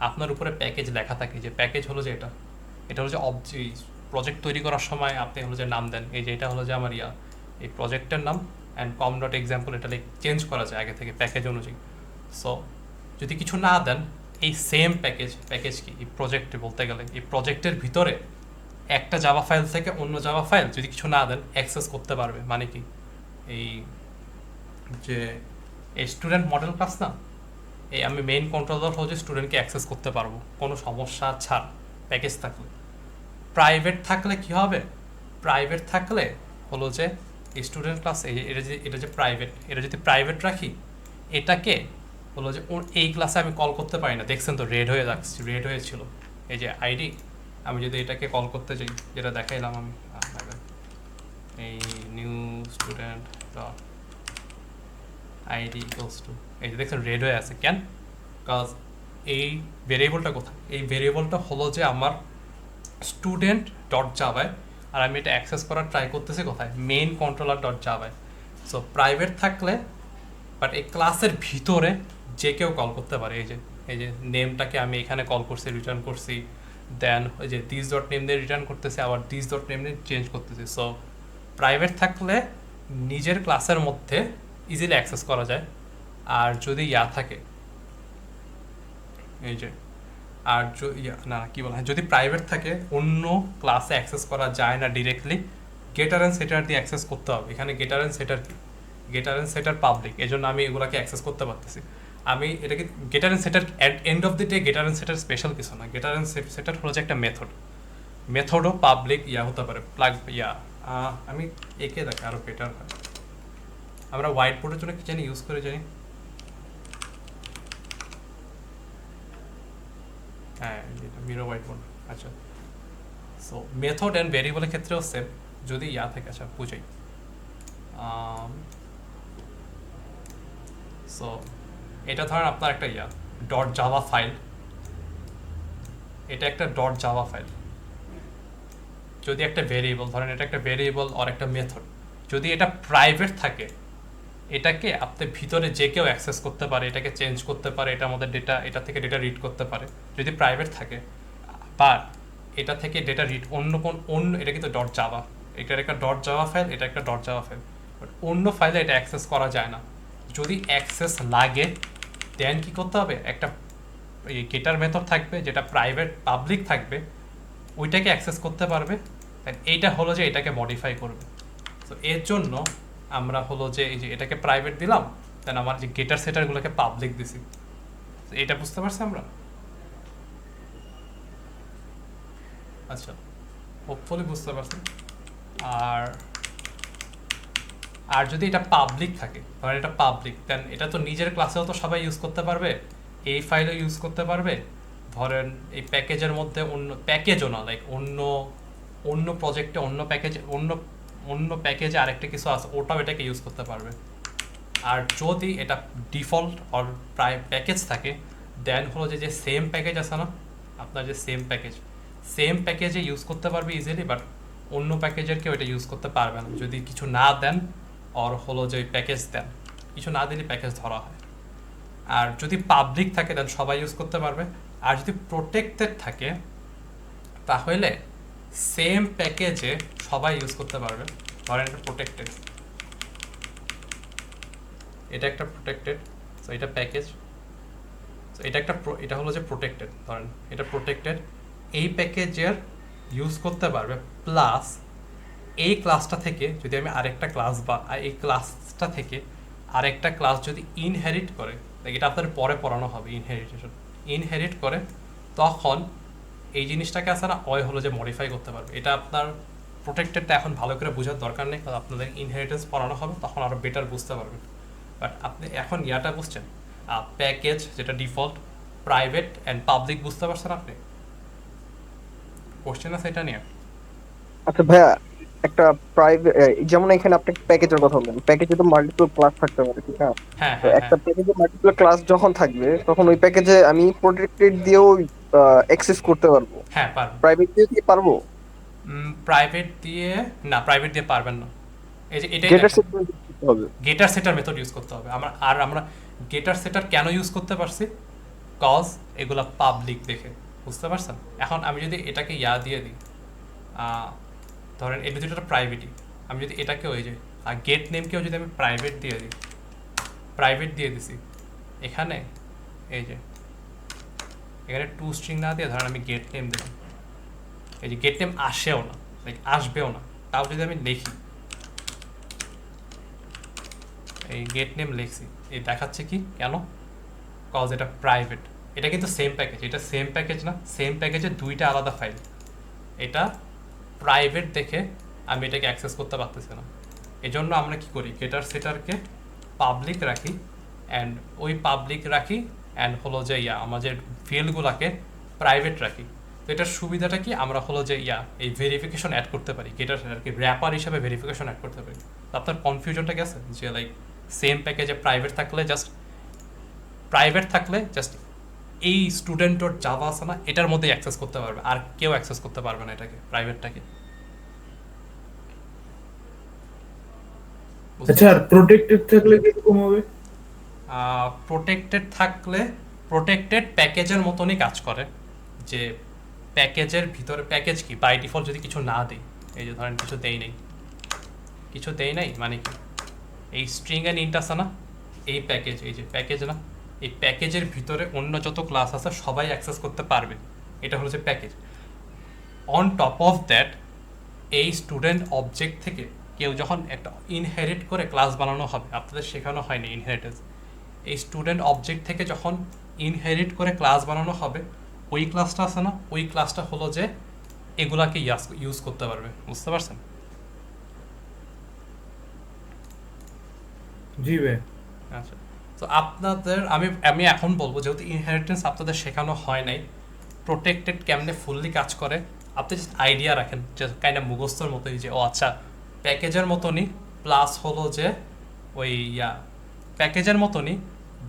আপনার উপরে প্যাকেজ লেখা থাকে, যে প্যাকেজ হলো যে এটা হলো যে প্রজেক্ট তৈরি করার সময় আপনি হলো যে নাম দেন, এই যে এটা হলো যে আমার এই প্রজেক্টের নাম অ্যান্ড কম ডট এক্সাম্পল, এটা চেঞ্জ করা যায় আগে থেকে প্যাকেজ অনুযায়ী। সো যদি কিছু না দেন, এই সেম প্যাকেজ কি এই প্রজেক্টে বলতে গেলে এই প্রজেক্টের ভিতরে একটা জাভা ফাইল থেকে অন্য জাভা ফাইল যদি কিছু না দেন অ্যাক্সেস করতে পারবে। মানে কি, এই যে এই স্টুডেন্ট মডেল ক্লাস না, এই আমি মেইন কন্ট্রোলার হচ্ছে স্টুডেন্টকে অ্যাক্সেস করতে পারবো কোনো সমস্যা ছাড় প্যাকেজ থাকলে। প্রাইভেট থাকলে কি হবে? প্রাইভেট থাকলে হলো যে স্টুডেন্ট ক্লাস এটা যে প্রাইভেট, এটা যদি প্রাইভেট রাখি, এটাকে হলো যে এই ক্লাসে আমি কল করতে পারি না। দেখছেন তো রেড হয়ে যাচ্ছে, রেড হয়েছিল এই যে আইডি। আমি যদি এটাকে কল করতে যাই, যেটা দেখাইলাম আমি এই new student dot ID equals to, এই যে দেখছেন রেড হয়ে আছে কেন? কাজ এই ভেরিয়েবলটা কোথায়? এই ভেরিয়েবলটা হলো যে আমার স্টুডেন্ট ডট জাভায়, আর আমি এটা অ্যাক্সেস করার ট্রাই করতেছি কোথায়? মেইন কন্ট্রোলার ডট জাভায়। সো প্রাইভেট থাকলে বাট এই ক্লাসের ভিতরে যে কেউ কল করতে পারে। এই যে নেমটাকে আমি এখানে কল করছি, রিটার্ন করছি, দেন ওই যে দিস ডট নেম দিয়ে রিটার্ন করতেছি, আবার দিস ডট নেম দিয়ে চেঞ্জ করতেছি। সো প্রাইভেট থাকলে নিজের ক্লাসের মধ্যে ইজিলি অ্যাক্সেস করা যায়। আর যদি থাকে এই যে, আর না কি বলা হয়, যদি প্রাইভেট থাকে অন্য ক্লাসে অ্যাক্সেস করা যায় না ডিরেক্টলি, গেটার অ্যান্ড সেটার দিয়ে অ্যাক্সেস করতে হবে। এখানে গেটার অ্যান্ড সেটার কি, গেটার অ্যান্ড সেটার পাবলিক, এই জন্য আমি এগুলোকে অ্যাক্সেস করতে পারতেছি। আমি এটাকে getter and setter end of the day getter and setter special কিছু না। গেটার অ্যান্ড সেটার হলো যে একটা মেথডও পাবলিক হতে পারে প্লাগ আমি একে দেখে আরও বেটার হয়। আমরা হোয়াইট বোর্ডের জন্য কি জানি ইউজ করে জানি, হ্যাঁ মিরো হোয়াইট বোর্ড। আচ্ছা, সো মেথড অ্যান্ড ভেরিয়েবলের ক্ষেত্রেও সেম, যদি থাকে। আচ্ছা বুঝাই। সো এটা ধরেন আপনার একটা ডট জাভা ফাইল, এটা একটা ডট জাভা ফাইল। যদি একটা ভেরিয়েবল ধরেন, এটা একটা ভেরিয়েবল আর একটা মেথড, যদি এটা প্রাইভেট থাকে, এটাকে আপনি ভিতরে যে কেউ অ্যাক্সেস করতে পারে, এটাকে চেঞ্জ করতে পারে, এটার মধ্যে ডেটা, এটা থেকে ডেটা রিড করতে পারে যদি প্রাইভেট থাকে। বাট এটা থেকে ডেটা রিড অন্য এটা কিন্তু ডট জাভা, এটার একটা ডট জাভা ফাইল, এটা একটা ডট জাভা ফাইল, বাট অন্য ফাইলে এটা অ্যাক্সেস করা যায় না। যদি অ্যাক্সেস লাগে দেন কি করতে হবে, একটা গেটার মেথড থাকবে যেটা প্রাইভেট পাবলিক থাকবে, ওইটাকে অ্যাক্সেস করতে পারবে, দেন এইটা হলো যে এটাকে মডিফাই করবে। তো এর জন্য আমরা হলো যে এই যে এটাকে প্রাইভেট দিলাম, দেন আমার যে গেটার সেটারগুলোকে পাবলিক দিছি। এটা বুঝতে পারছি আমরা? আচ্ছা, হোপফুলি বুঝতে পারছি। আর আর যদি এটা পাবলিক থাকে, ধরেন এটা পাবলিক, দেন এটা তো নিজের ক্লাসেও তো সবাই ইউজ করতে পারবে, এই ফাইলও ইউজ করতে পারবে। ধরেন এই প্যাকেজের মধ্যে অন্য প্যাকেজও না, লাইক অন্য অন্য প্রজেক্টে অন্য প্যাকেজে অন্য প্যাকেজে আরেকটা কিছু আছে, ওটাও এটাকে ইউজ করতে পারবে। আর যদি এটা ডিফল্ট অর প্রায় প্যাকেজ থাকে, দেন হলো যে সেম প্যাকেজ আছে না আপনার, যে সেম প্যাকেজে ইউজ করতে পারবে ইজিলি, বাট অন্য প্যাকেজের কেউ এটা ইউজ করতে পারবে না যদি কিছু না দেন, অর হলো যে প্যাকেজ দেন, কিছু না দিলে প্যাকেজ ধরা হয়। আর যদি পাবলিক থাকে দেন সবাই ইউজ করতে পারবে। আর যদি প্রোটেক্টেড থাকে তাহলে সেম প্যাকেজে সবাই ইউজ করতে পারবে। ধরেন এটা প্রোটেক্টেড, এটা একটা প্রোটেক্টেড, সো এটা প্যাকেজ, সো এটা একটা এটা হলো যে প্রোটেক্টেড, ধরেন এটা প্রোটেক্টেড, এই প্যাকেজের ইউজ করতে পারবে। প্লাস এই ক্লাসটা থেকে যদি আমি আরেকটা ক্লাস বা এই ক্লাসটা থেকে আরেকটা ক্লাস যদি ইনহেরিট করে, এটা আপনার পরে পড়ানো হবে, ইনহেরিট করে, তখন এই জিনিসটাকে আছে না ওই হলো যে মডিফাই করতে পারবে। এটা আপনার প্রোটেক্টেডটা এখন ভালো করে বোঝার দরকার নেই, কারণ আপনাদের ইনহেরিটেন্স পড়ানো হবে, তখন আরও বেটার বুঝতে পারবেন। বাট আপনি এখন ইয়াটা বুঝছেন, প্যাকেজ যেটা ডিফল্ট, প্রাইভেট অ্যান্ড পাবলিক বুঝতে পারছেন আপনি? কোশ্চেন আছে এটা নিয়ে? আচ্ছা ভাইয়া, একটা প্রাইভেট, যেমন এখানে আপনি প্যাকেজের কথা বললেন, প্যাকেজে তো মাল্টিপল ক্লাস থাকতে পারে, ঠিক আছে? হ্যাঁ তো হ্যাঁ একটা হ্যাঁ। প্যাকেজে মাল্টিপল ক্লাস যখন থাকবে তখন ওই প্যাকেজে আমি প্রোটেক্টেড দিয়েও অ্যাক্সেস করতে পারবো, হ্যাঁ পারবেন। প্রাইভেট দিয়ে কি পারবো? প্রাইভেট দিয়ে না, প্রাইভেট দিয়ে পারবেন না। এই যে এটাই গেটার দেখেন, সেট করতে হবে। গেটার সেটার মেথড ইউজ করতে হবে। আমরা গেটার সেটার কেন ইউজ করতে পারছি? কজ এগুলা পাবলিক দেখে, বুঝতে পারছেন? এখন আমি যদি এটাকে ইয়া দিয়ে দিই, ধরেন এটা দুটো প্রাইভেটই, আমি যদি এটাকে ওই যে গেট নেমকেও যদি আমি প্রাইভেট দিয়ে দিছি, এখানে এই যে এখানে টু স্ট্রিং না দিয়ে ধরেন আমি গেট নেম দিলাম, এই যে গেট নেম আসেও না, লাইক আসবেও না, তাও যদি আমি লিখি, এই গেট নেম লিখছি, এই দেখাচ্ছে কি কেন? কজ এটা প্রাইভেট। এটা কিন্তু সেম প্যাকেজ, এটা সেম প্যাকেজ না, সেম প্যাকেজে দুইটা আলাদা ফাইল। এটা প্রাইভেট দেখে আমি এটাকে অ্যাক্সেস করতে পারতেছি না। এই জন্য আমরা কি করি, গেটার সেটারকে পাবলিক রাখি, অ্যান্ড ওই পাবলিক রাখি অ্যান্ড হলো যে আমাদের ফিল্ডগুলোকে প্রাইভেট রাখি। তো এটার সুবিধাটা কি, আমরা হলো যে এই ভেরিফিকেশন অ্যাড করতে পারি, গেটার সেটারকে র্যাপার হিসাবে ভেরিফিকেশন অ্যাড করতে পারি। তো আপনার কনফিউশনটা গেছে যে লাইক সেম প্যাকেজে প্রাইভেট থাকলে জাস্ট এই স্টুডেন্টর জাভা আছে না, এটার মধ্যে অ্যাক্সেস করতে পারবে, আর কেউ অ্যাক্সেস করতে পারবে না এটাকে, প্রাইভেটটাকে। আচ্ছা, আর প্রোটেক্টেড থাকলে কিরকম হবে? প্রোটেক্টেড প্যাকেজের মতনই কাজ করে, যে প্যাকেজের ভিতরে, প্যাকেজ কি বাই ডিফল্ট যদি কিছু না দেই, এই যে ধরেন কিছু দেই নাই মানে কি, এই স্ট্রিং অ্যান্ড ইন্ট আছে না, এই প্যাকেজ, এই যে প্যাকেজ না, এই প্যাকেজের ভিতরে অন্য যত ক্লাস আছে সবাই অ্যাক্সেস করতে পারবে, এটা হলো যে package. On top of that, এই স্টুডেন্ট অবজেক্ট থেকে কেউ যখন একটা ইনহেরিট করে ক্লাস বানানো হবে, আপনাদের শেখানো হয়নি ইনহেরিটেন্স, এই স্টুডেন্ট অবজেক্ট থেকে যখন ইনহেরিট করে ক্লাস বানানো হবে, ওই ক্লাসটা আছে না, ওই ক্লাসটা হলো যে এগুলাকে ইউজ করতে পারবে, বুঝতে পারছেন? জি ভাই। আচ্ছা, তো আপনাদের আমি এখন বলবো, যেহেতু ইনহেরিটেন্স আপনাদের শেখানো হয় নাই, প্রোটেক্টেড কেমনে ফুললি কাজ করে আপনি জাস্ট আইডিয়া রাখেন, যে কাইন্ড অফ মুখস্থর মতোই, যে ও আচ্ছা প্যাকেজের মতনই, প্লাস হলো যে ওই প্যাকেজের মতনই,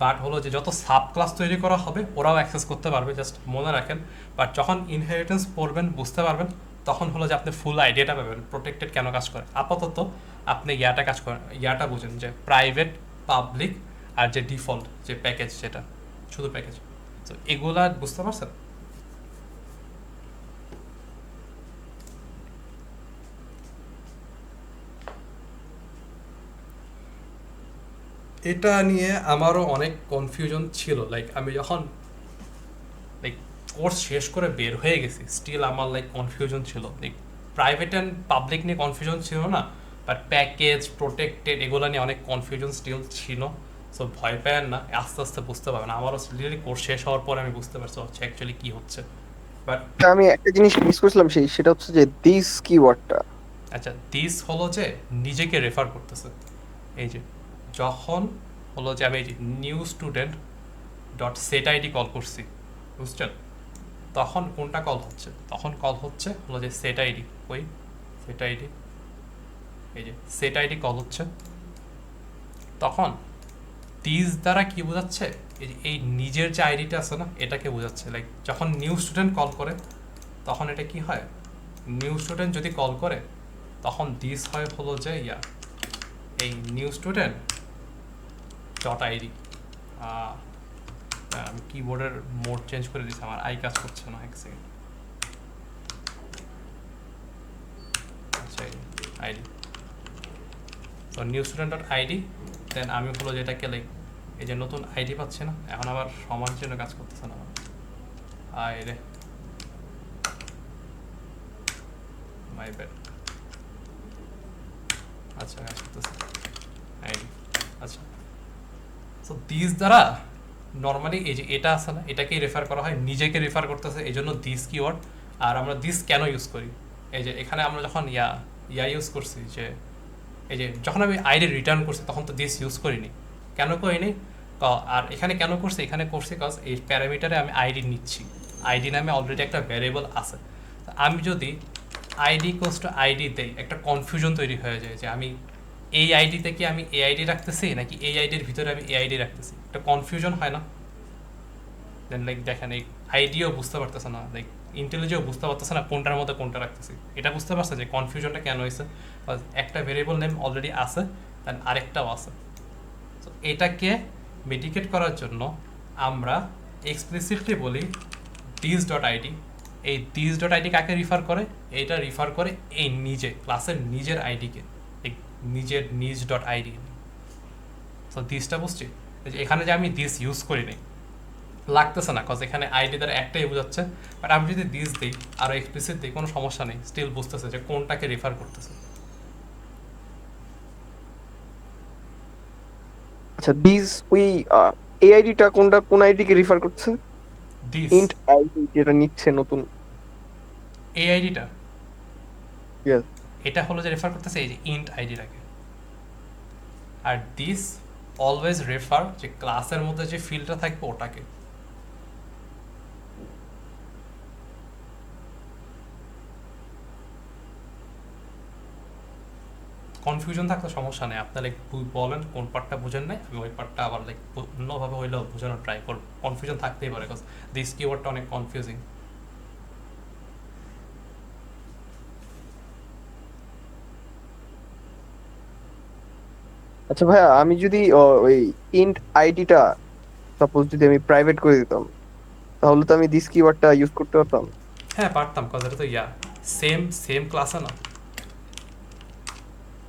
বাট হলো যে যত সাব ক্লাস তৈরি করা হবে ওরাও অ্যাক্সেস করতে পারবে, জাস্ট মনে রাখেন। বাট যখন ইনহেরিটেন্স পড়বেন বুঝতে পারবেন, তখন হলো যে আপনি ফুল আইডিয়াটা পাবেন প্রোটেক্টেড কেন কাজ করে। আপাতত আপনি ইয়াটা বুঝেন, যে প্রাইভেট, পাবলিক, আর যে ডিফল্ট যে প্যাকেজ, যেটা শুধু প্যাকেজ, তো এগুলা বুঝতে পারছেন? এটা নিয়ে আমারও অনেক কনফিউশন ছিল, লাইক আমি যখন কোর্স শেষ করে বের হয়ে গেছি, স্টিল আমার কনফিউশন ছিল, প্রাইভেট অ্যান্ড পাবলিক নিয়ে কনফিউশন ছিল না, বাট প্যাকেজ, প্রোটেক্টেড, এগুলো নিয়ে অনেক কনফিউশন স্টিল ছিল। সো ভয় পেয়েন না, আস্তে আস্তে বুঝতে পারবেন। আমারও লিটারালি কোর্স শেষ হওয়ার পরে আমি বুঝতে পারছি হচ্ছে অ্যাকচুয়ালি কী হচ্ছে। বাট আমি একটা জিনিস মিস করছিলাম, সেটা হচ্ছে যে দিস কিওয়ার্ডটা। আচ্ছা, দিস হলো যে নিজেকে রেফার করতেছে, এই যে যখন হলো যে আমি এই যে new student dot set ID call করছি, বুঝছেন, তখন কোনটা কল হচ্ছে? তখন কল হচ্ছে হলো যে সেট আইডি। ওই সেট আইডি, এই যে সেট আইডি কল হচ্ছে। তখন দিস দ্বারা কি বোঝাচ্ছে? এই যে এই নিজের যে আইডিটা আছে না, এটাকে বোঝাচ্ছে। লাইক যখন নিউ স্টুডেন্ট কল করে তখন এটা কি হয়? নিউ স্টুডেন্ট যদি কল করে তখন দিস হয় হলো যে এই নিউ স্টুডেন্ট ডট আইডি। আমি কিবোর্ডের মোড চেঞ্জ করে দিচ্ছি, আমার আই কাজ করছে না, এক সেকেন্ড। আচ্ছা, আইডি, তো নিউ স্টুডেন্ট ডট আইডি, দেন আমি হলো যেটাকে লাইক এই যে নতুন আইডি পাচ্ছি না, এখন আবার সমান জন্য কাজ করতেছে না আমার রে, মাই ব্যাড। আচ্ছা, কাজ করতেছে আইডি। আচ্ছা, সো দিস দ্বারা নর্মালি এই যে এটা আছে না, এটাকেই রেফার করা হয়, নিজেকে রেফার করতেছে, এই জন্য দিস কিওয়ার্ড। আর আমরা দিস কেন ইউজ করি? এই যে এখানে আমরা যখন ইউজ করছি, যে এই যে যখন আমি আইডি রিটার্ন করছি তখন তো দিস ইউজ করিনি। কেন করিনি? আর এখানে কেন করছি? এখানে করছি কজ এই প্যারামিটারে আমি আইডি নিচ্ছি, আইডি নামে অলরেডি একটা ভ্যারিয়েবল আছে। আমি যদি আইডি ইকুয়ালস টু আইডি দেই, একটা কনফিউশন তৈরি হয়ে যায় যে আমি এই আইডি থেকে আমি এই আইডি রাখতেছি নাকি এই আইডির ভিতরে আমি এই আইডি রাখতেছি, একটা কনফিউশন হয় না? দেন লাইক দেখেন এই আইডিও বুঝতে পারতেছে না, লাইক ইন্টেলিজেও বুঝতে পারতেছে না কোনটার মধ্যে কোনটা রাখতেছি। এটা বুঝতে পারছে যে কনফিউশনটা কেন হয়েছে? একটা ভেরিয়েবল নেম অলরেডি আছে, দেন আরেকটাও আছে। তো এটাকে মিটিগেট করার জন্য আমরা এক্সপ্লিসিটলি বলি দিস ডট আইডি। এই দিস ডট আইডি কাকে রিফার করে? এটা রিফার করে এই নিজে ক্লাসের নিজের আইডিকে, এই নিজের নিজ ডট আইডি। তো দিসটা বুঝছি, এখানে যে আমি দিস ইউজ করি নাই লাগতেছে না, কজ এখানে আইডি দ্বারা একটাই বোঝাচ্ছে। বাট আমি যদি দিস দিই আরও এক্সপ্লিসিট দিই, কোনো সমস্যা নেই, স্টিল বুঝতেছে যে কোনটাকে রেফার করতেছে। আচ্ছা, দিস ওই এই আইডিটা কোনটা, কোন আইডিকে রিফার করছে? দিস ইন্ট আইডি যেটা নিচ্ছে নতুন। এই আইডিটা, ইয়েস। এটা হলো যে রেফার করতেছে এই যে ইন্ট আইডিটাকে। আর দিস অলওয়েজ রেফার যে ক্লাসের মধ্যে যে ফিল্ডটা থাকবে ওটাকে। কনফিউশন থাকলে সমস্যা নেই, আপনার লাইক বলেন কোন পার্টটা বুঝেন নাই, আমি ওই পার্টটা আবার লাইক অন্যভাবে হইলেও বোঝানোর ট্রাই করব। কনফিউশন থাকতেই পারে, বিকজ দিস কিওয়ার্ডটা অনেক কনফিউজিং। আচ্ছা ভাইয়া, আমি যদি ওই ইন্ট আইডিটা সাপোজ যদি আমি প্রাইভেট করে দিতাম, তাহলে তো আমি দিস কিওয়ার্ডটা ইউজ করতে পারতাম। হ্যাঁ পারতাম, কজ এটা তো সেম ক্লাসে না,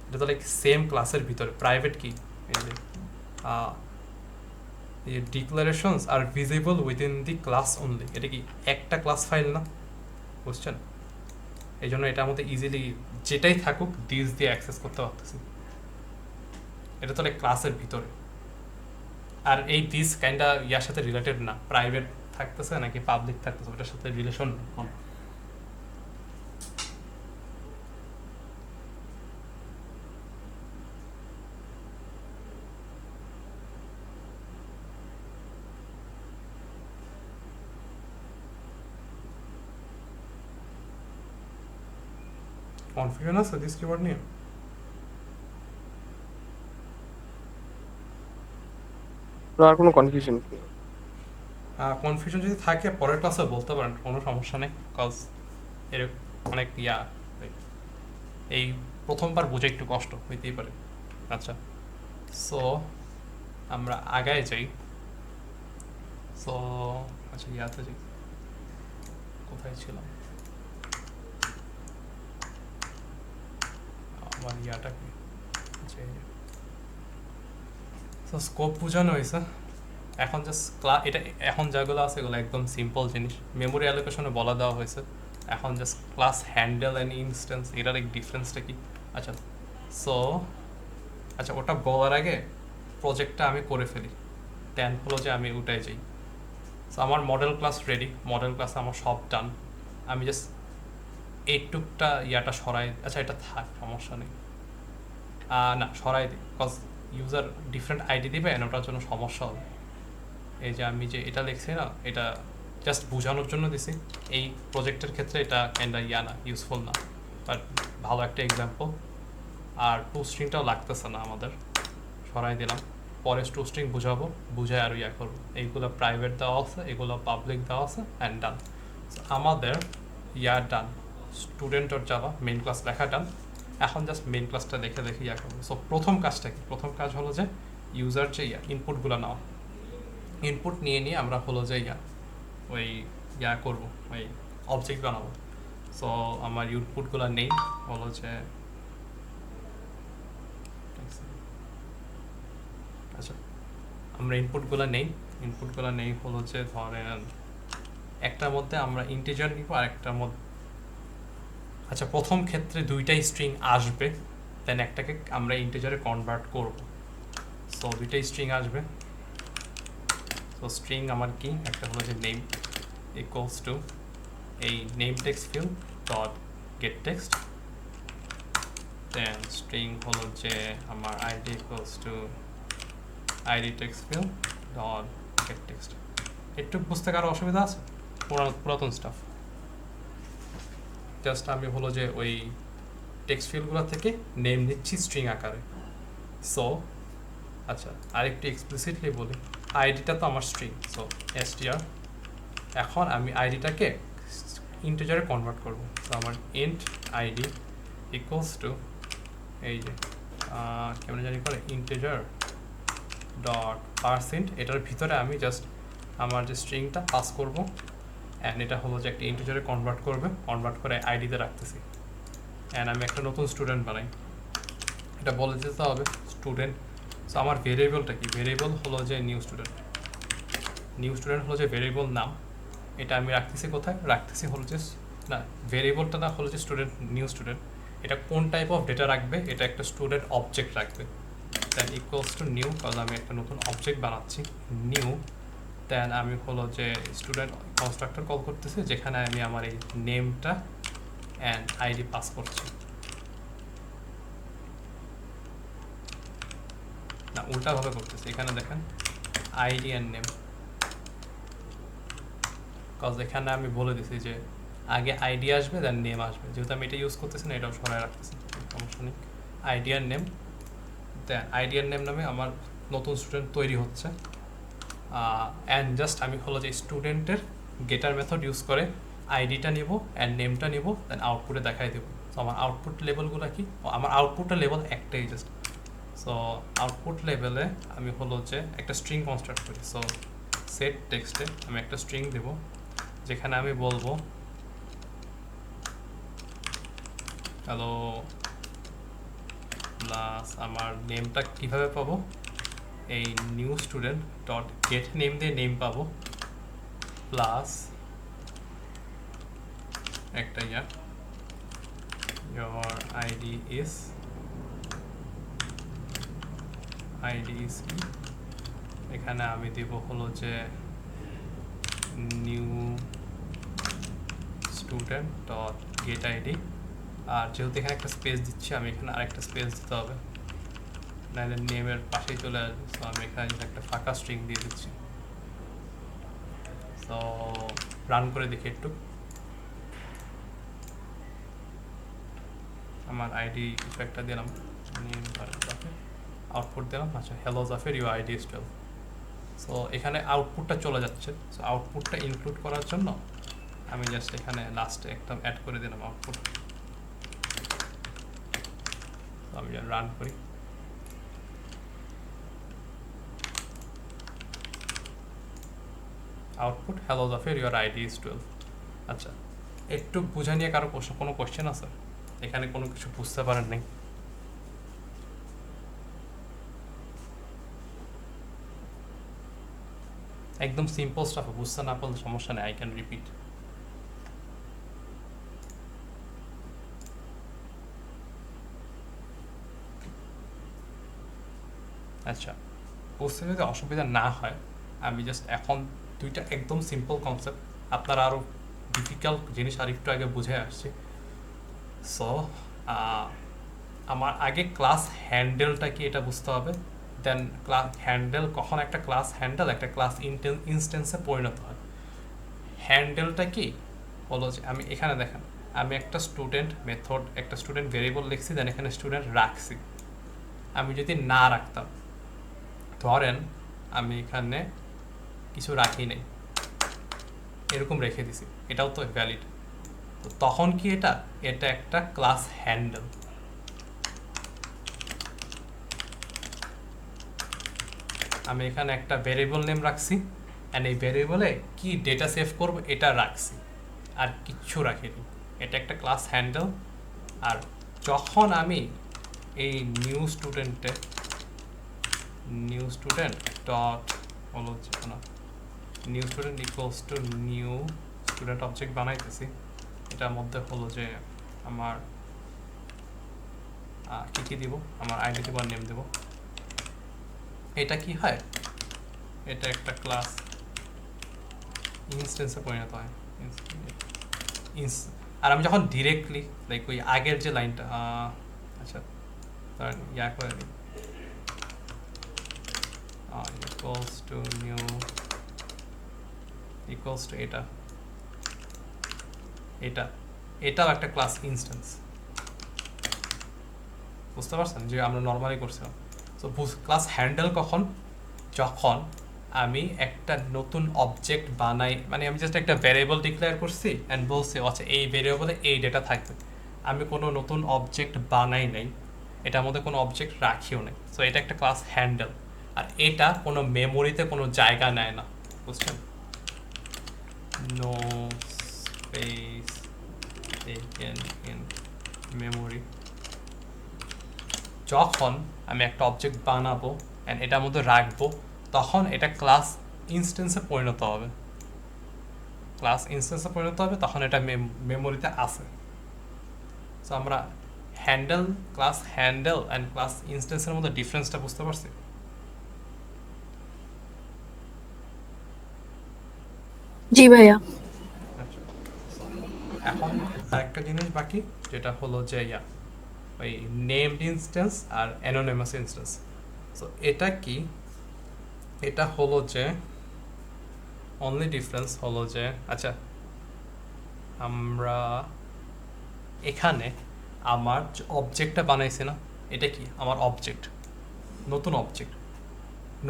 এটা তো লাইক সেম ক্লাসের ভিতরে। প্রাইভেট কি, এই declarations are visible within the class only, এটা কি একটা ক্লাস ফাইল না? বুঝছেন? এই জন্য এটা আমাদের ইজিলি যেটাই থাকুক দিস দিয়ে অ্যাক্সেস করতে পারতেছি। এটা তো লাইক ক্লাসের ভিতরে। আর এই দিস কাইন্ডা ইয়ার সাথে রিলেটেড না, প্রাইভেট থাকতেছে নাকি পাবলিক থাকতেছে ওটার সাথে রিলেশন নেই। কনফিউশন আছে দিস কিওয়ার্ড নিয়ে? আর কোনো কনফিউশন নেই। কনফিউশন যদি থাকে পরের ক্লাসে বলতে পারেন, কোনো সমস্যা নেই, কজ এর অনেক এই প্রথমবার বোঝা একটু কষ্ট হইতেই পারে। আচ্ছা, সো আমরা আগায় যাই। সো আচ্ছা, ইয়াতে যাই, কোথায় ছিলাম? আমার ইয়াটা কি? আচ্ছা, এই যে সো স্কোপ বোঝানো হয়েছে। এখন জাস্ট এটা এখন যেগুলো আছে এগুলো একদম সিম্পল জিনিস, মেমোরি অ্যালোকেশনে বলা দেওয়া হয়েছে। এখন just class handle and instance, এটার এক ডিফারেন্সটা কি? আচ্ছা, সো আচ্ছা, ওটা বলার আগে প্রজেক্টটা আমি করে ফেলি, দেন হলো যে আমি ওটাই যাই। সো আমার model class ready, model class আমার সব ডান। আমি জাস্ট এইটুকটা ইয়াটা সরাই, আচ্ছা এটা থাক, সমস্যা নেই। না, সরাই দিই, কজ ইউজার ডিফারেন্ট আইডি দিবে and ওটার জন্য সমস্যা হবে। এই যে আমি যে এটা লিখছি না, এটা জাস্ট বোঝানোর জন্য দিছি। এই প্রজেক্টের ক্ষেত্রে এটা কাইন্ডা না, ইউজফুল না, বাট ভালো একটা এক্সাম্পল। আর টু স্ট্রিংটাও লাগতেছে না আমাদের, সরাই দিলাম। পরে টু স্ট্রিং বুঝাবো, বুঝায় আর করবো। এইগুলো প্রাইভেট দেওয়া আছে, এগুলো পাবলিক দেওয়া আছে, অ্যান্ড ডান। আমাদের done, student or Java main class লেখা ডান। এখন জাস্ট মেইন ক্লাসটা দেখে করবো। সো প্রথম কাজটা কি? প্রথম কাজ হলো যে ইউজার যে ইনপুটগুলো নেওয়া। ইনপুট নিয়ে আমরা হলো যে ওই করবো, ওই অবজেক্ট বানাবো। সো আমার ইনপুটগুলো নেই হলো যে, আচ্ছা আমরা ইনপুটগুলো নেই হলো যে ধরেন একটার মধ্যে আমরা ইন্টিজার নিব আর একটার মধ্যে, আচ্ছা প্রথম ক্ষেত্রে দুইটাই স্ট্রিং আসবে, দেন একটাকে আমরা ইন্টিজারে কনভার্ট করব। সো দুইটাই স্ট্রিং আসবে। সো স্ট্রিং আমার কি? একটা হলো যে নেম ইকুয়ালস টু এই name text field dot get text, then string হলো যে আমার ID equals to ID text field dot get text. একটু বুঝতে কারো অসুবিধা আছে? পুরাতন স্টাফ। জাস্ট আমি হলো যে ওই টেক্সট ফিল্ডগুলো থেকে নেম নিচ্ছি স্ট্রিং আকারে। সো আচ্ছা আরেকটু এক্সপ্লিসিটলি বলি, আইডিটা তো আমার স্ট্রিং, সো str। এখন আমি আইডিটাকে ইন্টিজারে কনভার্ট করব। সো আমার ইন্ট আইডি ইকুয়ালস টু এই যে কেমন জানি করে ইন্টিজার ডট পার্সেন্ট, এটার ভিতরে আমি জাস্ট আমার যে স্ট্রিংটা পাস করব, অ্যান্ড এটা হলো যে একটা ইন্টিজারে কনভার্ট করে আইডিতে রাখতেছি। অ্যান্ড আমি একটা নতুন স্টুডেন্ট বানাই, এটা বলে দিতে হবে স্টুডেন্ট। সো আমার ভেরিয়েবলটা কি? ভেরিয়েবল হলো যে নিউ স্টুডেন্ট হলো যে ভেরিয়েবল নাম। এটা আমি রাখতেছি কোথায়? রাখতেছি হলো যে না, ভেরিয়েবলটা না হলো যে স্টুডেন্ট, নিউ স্টুডেন্ট। এটা কোন টাইপ অফ ডেটা রাখবে? এটা একটা স্টুডেন্ট অবজেক্ট রাখবে। দেন ইকুয়ালস টু নিউ, কারণ আমি একটা নতুন অবজেক্ট বানাচ্ছি, নিউ। দেন আমি হলো যে স্টুডেন্ট কনস্ট্রাক্টর কল করতেছি, যেখানে আমি আমার এই নেমটা অ্যান্ড আইডি পাস করছি। না, উল্টাভাবে করতেছি। এখানে দেখেন আইডি অ্যান্ড নেম, কজ এখানে আমি বলে দিছি যে আগে আইডি আসবে দেন নেম আসবে। যেহেতু আমি এটা ইউজ করতেছি না, এটাও সরাই রাখতেছি, সমস্যা নেই। ID and name, then ID and name নামে আমার নতুন স্টুডেন্ট তৈরি হচ্ছে। অ্যান্ড জাস্ট আমি হলো যে স্টুডেন্টের গেটার মেথড ইউজ করে আইডিটা নিব অ্যান্ড নেমটা নিব, দেন আউটপুটে দেখাই দেবো। সো আমার আউটপুট লেভেলগুলো কি? আমার আউটপুটের লেভেল একটাই জাস্ট। সো আউটপুট লেভেলে আমি হলো যে একটা স্ট্রিং কনস্ট্রাক্ট করি। সো সেট টেক্সটে আমি একটা স্ট্রিং দেব, যেখানে আমি বলবো হ্যালো প্লাস আমার নেমটা কীভাবে পাবো? এই new student dot gate name দিয়ে নেম পাবো, প্লাস একটা your id is কি? এখানে আমি দেব হলো যে new student dot get ID. আর যেহেতু এখানে একটা স্পেস দিচ্ছি, আমি এখানে আরেকটা স্পেস দিতে হবে, নাহলে নেমের পাশেই চলে আসবে। সো আমি এখানে একটা ফাঁকা স্ট্রিং দিয়ে দিচ্ছি। সো রান করে দেখি একটু। আমার আইডি কিছু একটা দিলাম, আউটপুট দিলাম। আচ্ছা, hello Jafer, you ID is 12। So এখানে আউটপুটটা চলে যাচ্ছে। সো আউটপুটটা ইনক্লুড করার জন্য আমি জাস্ট এখানে লাস্টে একটা অ্যাড করে দিলাম আউটপুট। আমি রান করি, output hello Jafer, your ID is 12। আচ্ছা, একটু বুঝা নিয়ে কারো কোনো কোয়েশ্চেন আছে? এখানে কোনো কিছু বুঝতে পারেন নাই? একদম সিম্পল স্টাফ, বুঝতে না পারলে সমস্যা নেই, আই ক্যান রিপিট। আচ্ছা, বুঝতে যদি অসুবিধা না হয়, আমি জাস্ট এখন দুইটা একদম সিম্পল কনসেপ্ট, আপনারা আরও ডিফিকাল্ট জিনিস আর একটু আগে বুঝে আসছি। সো আমার আগে ক্লাস হ্যান্ডেলটা কি এটা বুঝতে হবে, দেন ক্লাস হ্যান্ডেল কখন একটা ক্লাস হ্যান্ডেল একটা ক্লাস ইনস্ট্যান্সে পরিণত হয়। হ্যান্ডেলটা কি হলো যে আমি এখানে দেখেন আমি একটা স্টুডেন্ট মেথড একটা স্টুডেন্ট ভেরিয়েবল লিখছি, দেন এখানে স্টুডেন্ট রাখছি। আমি যদি না রাখতাম, ধরেন আমি এখানে কিছু রাখি নাই, এরকম রেখে দিছি, এটাও তো ভ্যালিড। তো তখন কি এটা একটা ক্লাস হ্যান্ডেল। আমি এখানে একটা ভেরিয়েবল নেম রাখছি, অ্যান্ড এই ভেরিয়েবলে কি ডেটা সেভ করব এটা রাখছি, আর কিচ্ছু রাখিনি। এটা একটা ক্লাস হ্যান্ডেল। আর যখন আমি এই নিউ স্টুডেন্ট ডট হলো না new student equals to new student object বানাইতেছি, এটার মধ্যে হলো যে আমার কি দিব, আমার আইডি দিব আর নেম দেব। এটা কি হয়, এটা একটা ক্লাস ইনস্ট্যান্সে পরিণত হয়। আর আমি যখন ডিরেক্টলি লাইক ওই আগের যে লাইনটা আচ্ছা ধরেন করে দিই equals to new equals to এটাও একটা ক্লাস ইনস্ট্যান্স। বুঝতে পারছেন যে আমরা নর্মালি করছিলাম। সো ক্লাস হ্যান্ডেল কখন, যখন আমি একটা নতুন অবজেক্ট বানাই, মানে আমি জাস্ট একটা ভ্যারিয়েবল ডিক্লেয়ার করছি অ্যান্ড বলছি আচ্ছা এই ভ্যারিয়েবলে এই ডেটা থাকবে, আমি কোনো নতুন অবজেক্ট বানাই নাই, এটার মধ্যে কোনো অবজেক্ট রাখিও নাই। সো এটা একটা ক্লাস হ্যান্ডেল। আর এটা কোনো মেমোরিতে কোনো জায়গা নেয় না, বুঝছেন? No space taken in memory. যখন আমি একটা অবজেক্ট বানাবো অ্যান্ড এটার মধ্যে রাখবো, তখন এটা ক্লাস ইনস্ট্যান্সে পরিণত হবে। তখন এটা মেমোরিতে আসে। সো আমরা ক্লাস হ্যান্ডেল অ্যান্ড ক্লাস ইনস্ট্যান্সের মধ্যে ডিফারেন্সটা বুঝতে পারছি। জি ভাইয়া। আচ্ছা, এখন আরেকটা জিনিস বাকি, যেটা হলো যে ওই নেমড ইনস্ট্যান্স আর অ্যানোনিমাস ইনস্ট্যান্স। সো এটা কি, এটা হলো যে অনলি ডিফারেন্স হলো যে আচ্ছা আমরা এখানে আমার অবজেক্টটা বানাইছি না, এটা কি আমার অবজেক্ট,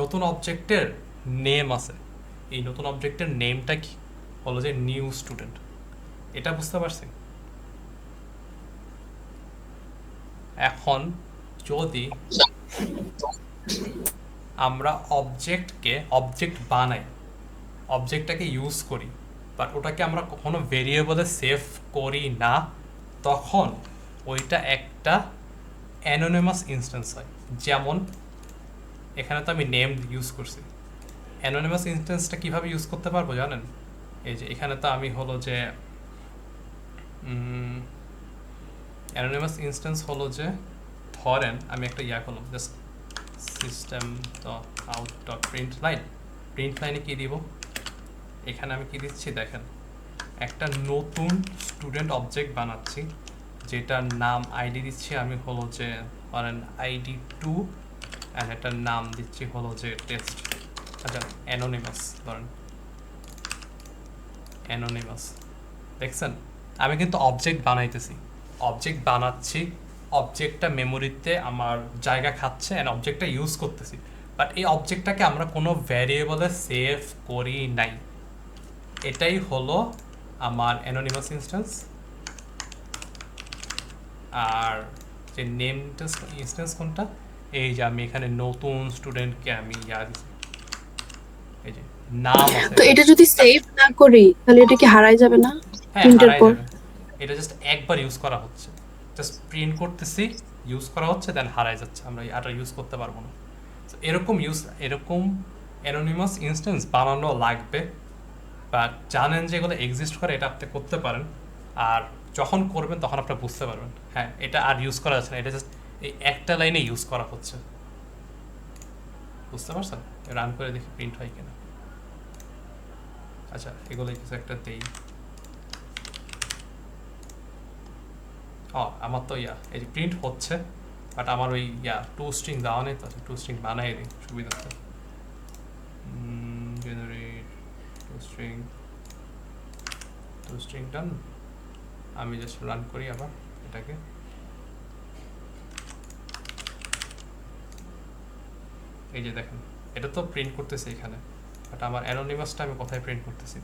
নতুন অবজেক্টের নেম আছে। এই নতুন অবজেক্টের নেমটা কি হলো যে নিউ স্টুডেন্ট। এটা বুঝতে পারছি? এখন যদি আমরা অবজেক্ট বানাই, অবজেক্টটাকে ইউজ করি, বাট ওটাকে আমরা কখনো ভেরিয়েবলে সেভ করি না, তখন ওইটা একটা অ্যানোনিমাস ইনস্ট্যান্স হয়। যেমন এখানে তো আমি নেম ইউজ করছি। অ্যানোনিমাস ইনস্ট্যান্সটা কীভাবে ইউজ করতে পারবো জানেন? এই যে এখানে তো আমি হলো যে অ্যানোনিমাস ইনস্ট্যান্স হলো যে ধরেন আমি একটা করলাম just system out dot print লাইনে কী দিব, এখানে আমি কি দিচ্ছি দেখেন, একটা নতুন স্টুডেন্ট অবজেক্ট বানাচ্ছি, যেটার নাম আইডি দিচ্ছি আমি হলো যে ধরেন ID2 অ্যান্ড এটার নাম দিচ্ছি হলো যে টেস্ট। আচ্ছা অ্যানোনিমাস, ধরেন অ্যানোনিমাস। দেখছেন আমি কিন্তু অবজেক্ট বানাচ্ছি, অবজেক্টটা মেমোরিতে আমার জায়গা খাচ্ছে অ্যান্ড অবজেক্টটা ইউজ করতেছি, বাট এই অবজেক্টটাকে আমরা কোনো ভ্যারিয়েবলে সেভ করি নাই। এটাই হলো আমার অ্যানোনিমাস ইনস্ট্যান্স। আর যে নেম ইনস্ট্যান্স কোনটা, এই যে আমি এখানে নতুন স্টুডেন্টকে আমি এই যে নাম আছে। তো এটা যদি সেভ না করি তাহলে এটা কি হারায় যাবে না? হ্যাঁ প্রিন্টের হারায় পর যাবে। এটা জাস্ট একবার ইউজ করা হচ্ছে, জাস্ট প্রিন্ট করতেছি, ইউজ করা হচ্ছে, দেন হারায় যাচ্ছে, আমরা আর ইউজ করতে পারবো না। এরকম অ্যানোনিমাস ইনস্ট্যান্স বানানো লাগবে, বা জানেন যে এগুলো এক্সিস্ট করে, এটা আপনি করতে পারেন। আর যখন করবেন তখন আপনারা বুঝতে পারবেন হ্যাঁ এটা আর ইউজ করা যাচ্ছে না, এটা জাস্ট এই একটা লাইনে ইউজ করা হচ্ছে। বুঝতে পারছেন? রান করে দেখি প্রিন্ট হয় কিনা। আচ্ছা এগুলো কিছু একটা দেই। আমার তো এই যে প্রিন্ট হচ্ছে, বাট আমার ওই টু স্ট্রিং দেওয়া নেই, তো টু স্ট্রিং বানাই দিই সুবিধাতে। জেনারেট টু স্ট্রিং ডান। আমি জাস্ট রান করি আবার এটাকে। এই যে দেখেন এটা তো প্রিন্ট করতেছে এখানে, বাট আমার অ্যানোনিমাসটা আমি কোথায় প্রিন্ট করতেছি?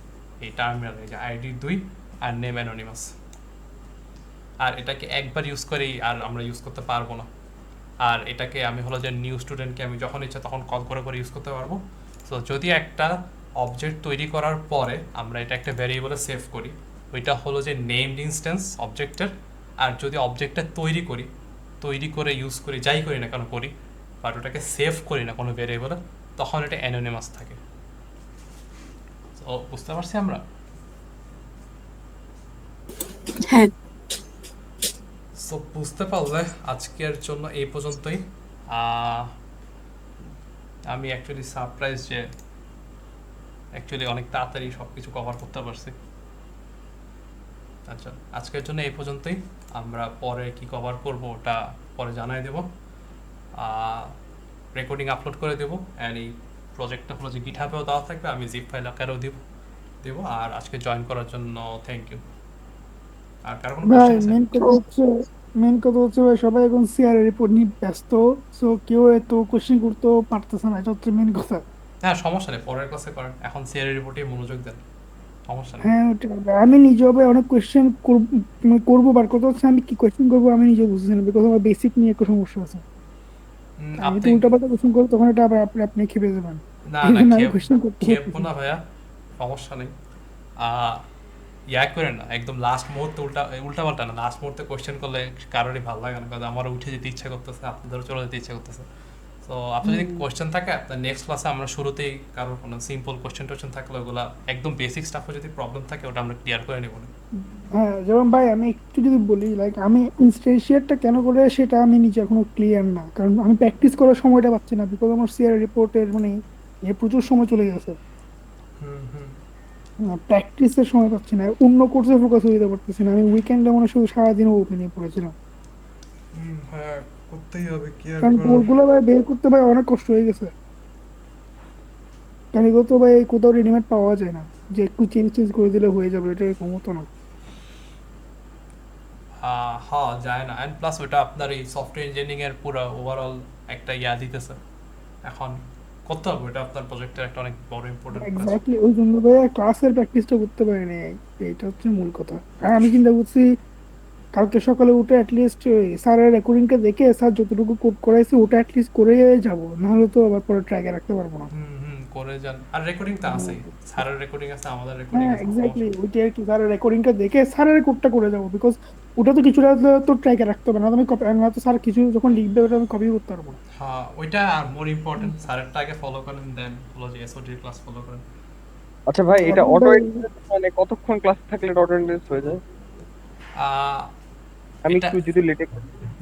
এই টার্মিনালে, এই যে আইডি 2 আর নেম অ্যানোনিমাস। আর এটাকে একবার ইউজ করেই আর আমরা ইউজ করতে পারবো না। আর এটাকে আমি হলো যে নিউ স্টুডেন্টকে আমি যখন ইচ্ছা তখন কল করে করে ইউজ করতে পারবো। সো যদি একটা অবজেক্ট তৈরি করার পরে আমরা এটা একটা ভ্যারিয়েবলে সেভ করি, ওইটা হলো যে নেমড ইনস্ট্যান্স অবজেক্টের। আর যদি অবজেক্টটা তৈরি করে ইউজ করি, যাই করি না কেন করি, বাট ওটাকে সেভ করি না কোনো ভ্যারিয়েবলে, তখন এটা অ্যানোনিমাস থাকে। তো বুঝতে পারছি আমরা? হ্যাঁ, সো বুঝতে পারলে আজকের জন্য এই পর্যন্তই। আমি অ্যাকচুয়ালি সারপ্রাইজ যে অ্যাকচুয়ালি অনেক তাড়াতাড়ি সব কিছু কভার করতে পারছি। আচ্ছা, আজকের জন্য এই পর্যন্তই। আমরা পরে কি কভার করব ওটা পরে জানাই দেব, রেকর্ডিং আপলোড করে দেবো। অ্যান্ড এই প্রজেক্টটা হলো যে গিটহাবেও দেওয়া থাকবে, আমি জিপ ফাইল আকারেও দেবো। আর আজকে জয়েন করার জন্য থ্যাংক ইউ। আর কারো কোনো ভাই কোশ্চেন আছে? মেন কথা হচ্ছে ভাই সবাই এখন সিআর রিপোর্ট নিয়ে ব্যস্ত, সো কেউ এত কোশ্চেন করতেও পারতেছে না, এটা হচ্ছে মেন কথা। হ্যাঁ, সমস্যা নেই, পরের ক্লাসে করেন, এখন সিআর রিপোর্টে মনোযোগ দেন, সমস্যা নেই। হ্যাঁ ওটাই ভাই। আমি নিজেও ভাই অনেক কোশ্চেন করবো, বার কথা হচ্ছে আমি কি কোশ্চেন করবো আমি নিজেও বুঝতেছি না, বিকজ আমার বেসিক নিয়ে একটু সমস্যা আছে। আমি তো আপনি উল্টাপাল্টা কোশ্চেন করবো তখন এটা আবার আপনি খেপে যাবেন, না এই না জন্য আমি কোশ্চেন করতে খেপবো পারতেছি না না। ভাইয়া, সমস্যা নেই। করেন না একদম লাস্ট মুহূর্তে, উল্টাপাল্টা না, লাস্ট মুহূর্তে কোশ্চেন করলে কারোরই ভালো লাগে না, কারণ আমারও উঠে যেতে ইচ্ছা করতেছে, আপনাদেরও চলে যেতে ইচ্ছা করতেছে। তো আপনার যদি কোশ্চেন থাকে আপনার নেক্সট ক্লাসে আমরা শুরুতেই কারোর কোনো সিম্পল কোশ্চেন টোশ্চেন থাকলে ওগুলো একদম বেসিক স্টাফও যদি প্রবলেম থাকে ওটা আমরা ক্লিয়ার করে নেব। হ্যাঁ যেমন ভাই আমি একটু যদি বলি, লাইক আমি ইনস্টেন্সিয়েটটা কেন করে সেটা আমি নিজে এখনো ক্লিয়ার না, কারণ আমি প্র্যাকটিস করার সময়টা পাচ্ছি না, বিকজ আমার সিআর রিপোর্টের মানে প্রচুর সময় চলে গেছে, প্র্যাকটিসের সময় পাচ্ছি না, অন্য কোর্সে ফোকাস হয়ে যেতে পারতেছি না। আমি উইকেন্ডে মনে হয় শুধু সারাদিন ওপেন নিয়ে পড়েছিলাম, হ্যাঁ করতেই হবে কি আর কারণ কোর্সগুলো ভাই বের করতে ভাই অনেক কষ্ট হয়ে গেছে, কারণ এগুলো তো ভাই কোথাও রেডিমেড পাওয়া যায় না যে একটু চেঞ্জ করে দিলে হয়ে যাবে, এটা এরকম হতো না। হ্যাঁ যায় না। অ্যান্ড প্লাস ওটা আপনার এই সফটওয়্যার ইঞ্জিনিয়ারিং এর পুরো ওভারঅল একটা দিতেছে, এখন করতে হবে, ওটা আপনার প্রজেক্টের একটা অনেক বড় ইম্পর্টেন্ট কাজ। এক্স্যাক্টলি, ওই জন্য ভাই ক্লাসের প্র্যাকটিসটা করতে পারিনি, এইটা হচ্ছে মূল কথা। আর আমি চিন্তা করছি কালকে সকালে উঠে অ্যাটলিস্ট স্যারের রেকর্ডিংটা দেখে স্যার যতটুকু কোড করাইছে ওটা অ্যাটলিস্ট করে যাব, নাহলে তো আবার পরে ট্র্যাকে রাখতে পারবো না। করে যান। আর রেকর্ডিং তো আছেই, স্যারের রেকর্ডিং আছে, আমাদের রেকর্ডিং হ্যাঁ আছে। এক্স্যাক্টলি, ওইটা আর কি, স্যারের রেকর্ডিংটা দেখে স্যারের কোডটা করে যাবো, বিকজ ওটা তো কিছুটা তো ট্র্যাকে রাখতে হবে না, আমি কপি, না তো স্যার কিছু যখন লিখবে ওটা আমি কপি করতে পারবো না। হ্যাঁ ওইটা আর মোর ইম্পর্টেন্ট, স্যারেরটা আগে ফলো করেন, দেন হলো যে এসওডি ক্লাস ফলো করেন। আচ্ছা ভাই, এটা এখন অটো ভাই, মানে কতক্ষণ ক্লাস থাকলে অটো অ্যাটেন্ডেন্স হয়ে যায়? আহ, আমি এটা একটু যদি লেট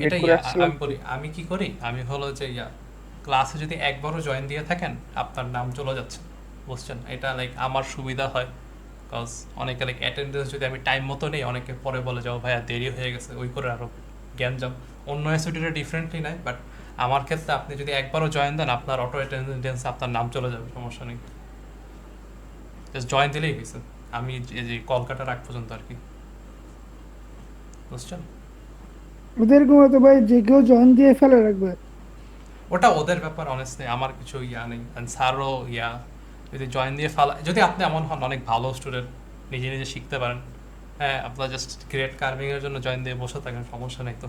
এটা করে আসছিলাম। আমি বলি আমি কি করি, আমি হলো যে ক্লাসে যদি একবারও জয়েন দিয়ে থাকেন আপনার নাম চলে যাচ্ছে, বুঝছেন? এটা লাইক আমার সুবিধা হয়, বিকজ অনেকে লাইক অ্যাটেন্ডেন্স যদি আমি টাইম মতো নেই, অনেকে পরে বলে যাও ভাইয়া দেরি হয়ে গেছে, ওই করে আরও জ্ঞান যাম। অন্য এসওডিটা ডিফারেন্টলি নাই, বাট আমার ক্ষেত্রে আপনি যদি একবারও জয়েন দেন আপনার অটো অ্যাটেন্ডেন্স আপনার নাম চলে যাবে, সমস্যা নেই, জাস্ট জয়েন দিলেই হয়েছে। আমি এই যে কলকাতা রাখ পর্যন্ত আর কি, বুঝছেন? ওদের কোনো তো ভাই যে কেউ জয়েন দিয়ে ফেলে রাখবে। ওটা ওদের ব্যাপার, অনেস্টলি আমার কিছু নেই। অ্যান্ড স্যারও যদি জয়েন দিয়ে ফেলা, যদি আপনি এমন হন অনেক ভালো স্টুডেন্ট, নিজে নিজে শিখতে পারেন, হ্যাঁ আপনার জাস্ট গ্রেড কার্ভিংয়ের জন্য জয়েন দিয়ে বসে থাকেন, সমস্যা নেই। তো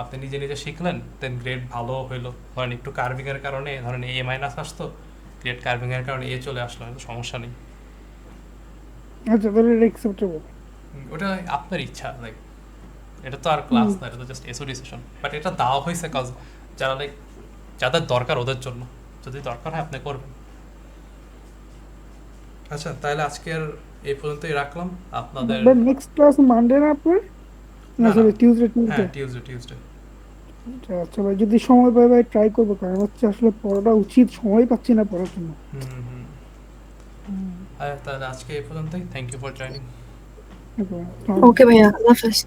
আপনি নিজে নিজে শিখলেন, দেন গ্রেড ভালো হইলো, ধরেন একটু কার্ভিংয়ের কারণে ধরেন এ মাইনাস আসতো, গ্রেড কার্ভিংয়ের কারণে এ চলে আসলো, সমস্যা নেই। আচ্ছা তাহলে এটা অ্যাকসেপ্টেবল। ওটা আপনার ইচ্ছা, লাইক এটা তো আর ক্লাস না, এটা তো জাস্ট এসওডি সেশন, বাট এটা দেওয়া হয়েছে কজ যারা লাইক যাদের দরকার ওদের জন্য, যদি দরকার হয় আপনি করবেন। আচ্ছা তাহলে আজকের এই পর্যন্তই রাখলাম আপনাদের। নেক্সট ক্লাস মানডে না আপনার? না না, সরি না। টিউসডে। হ্যাঁ টিউসডে। আচ্ছা ভাই যদি সময় পাই ভাই ট্রাই করবো, কারণ হচ্ছে আসলে পড়াটা উচিত, সময় পাচ্ছি না পড়ার জন্য। তাহলে আজকে এই পর্যন্তই, thank you for joining. Okay, okay ভাইয়া, আল্লাহ হাফেজ।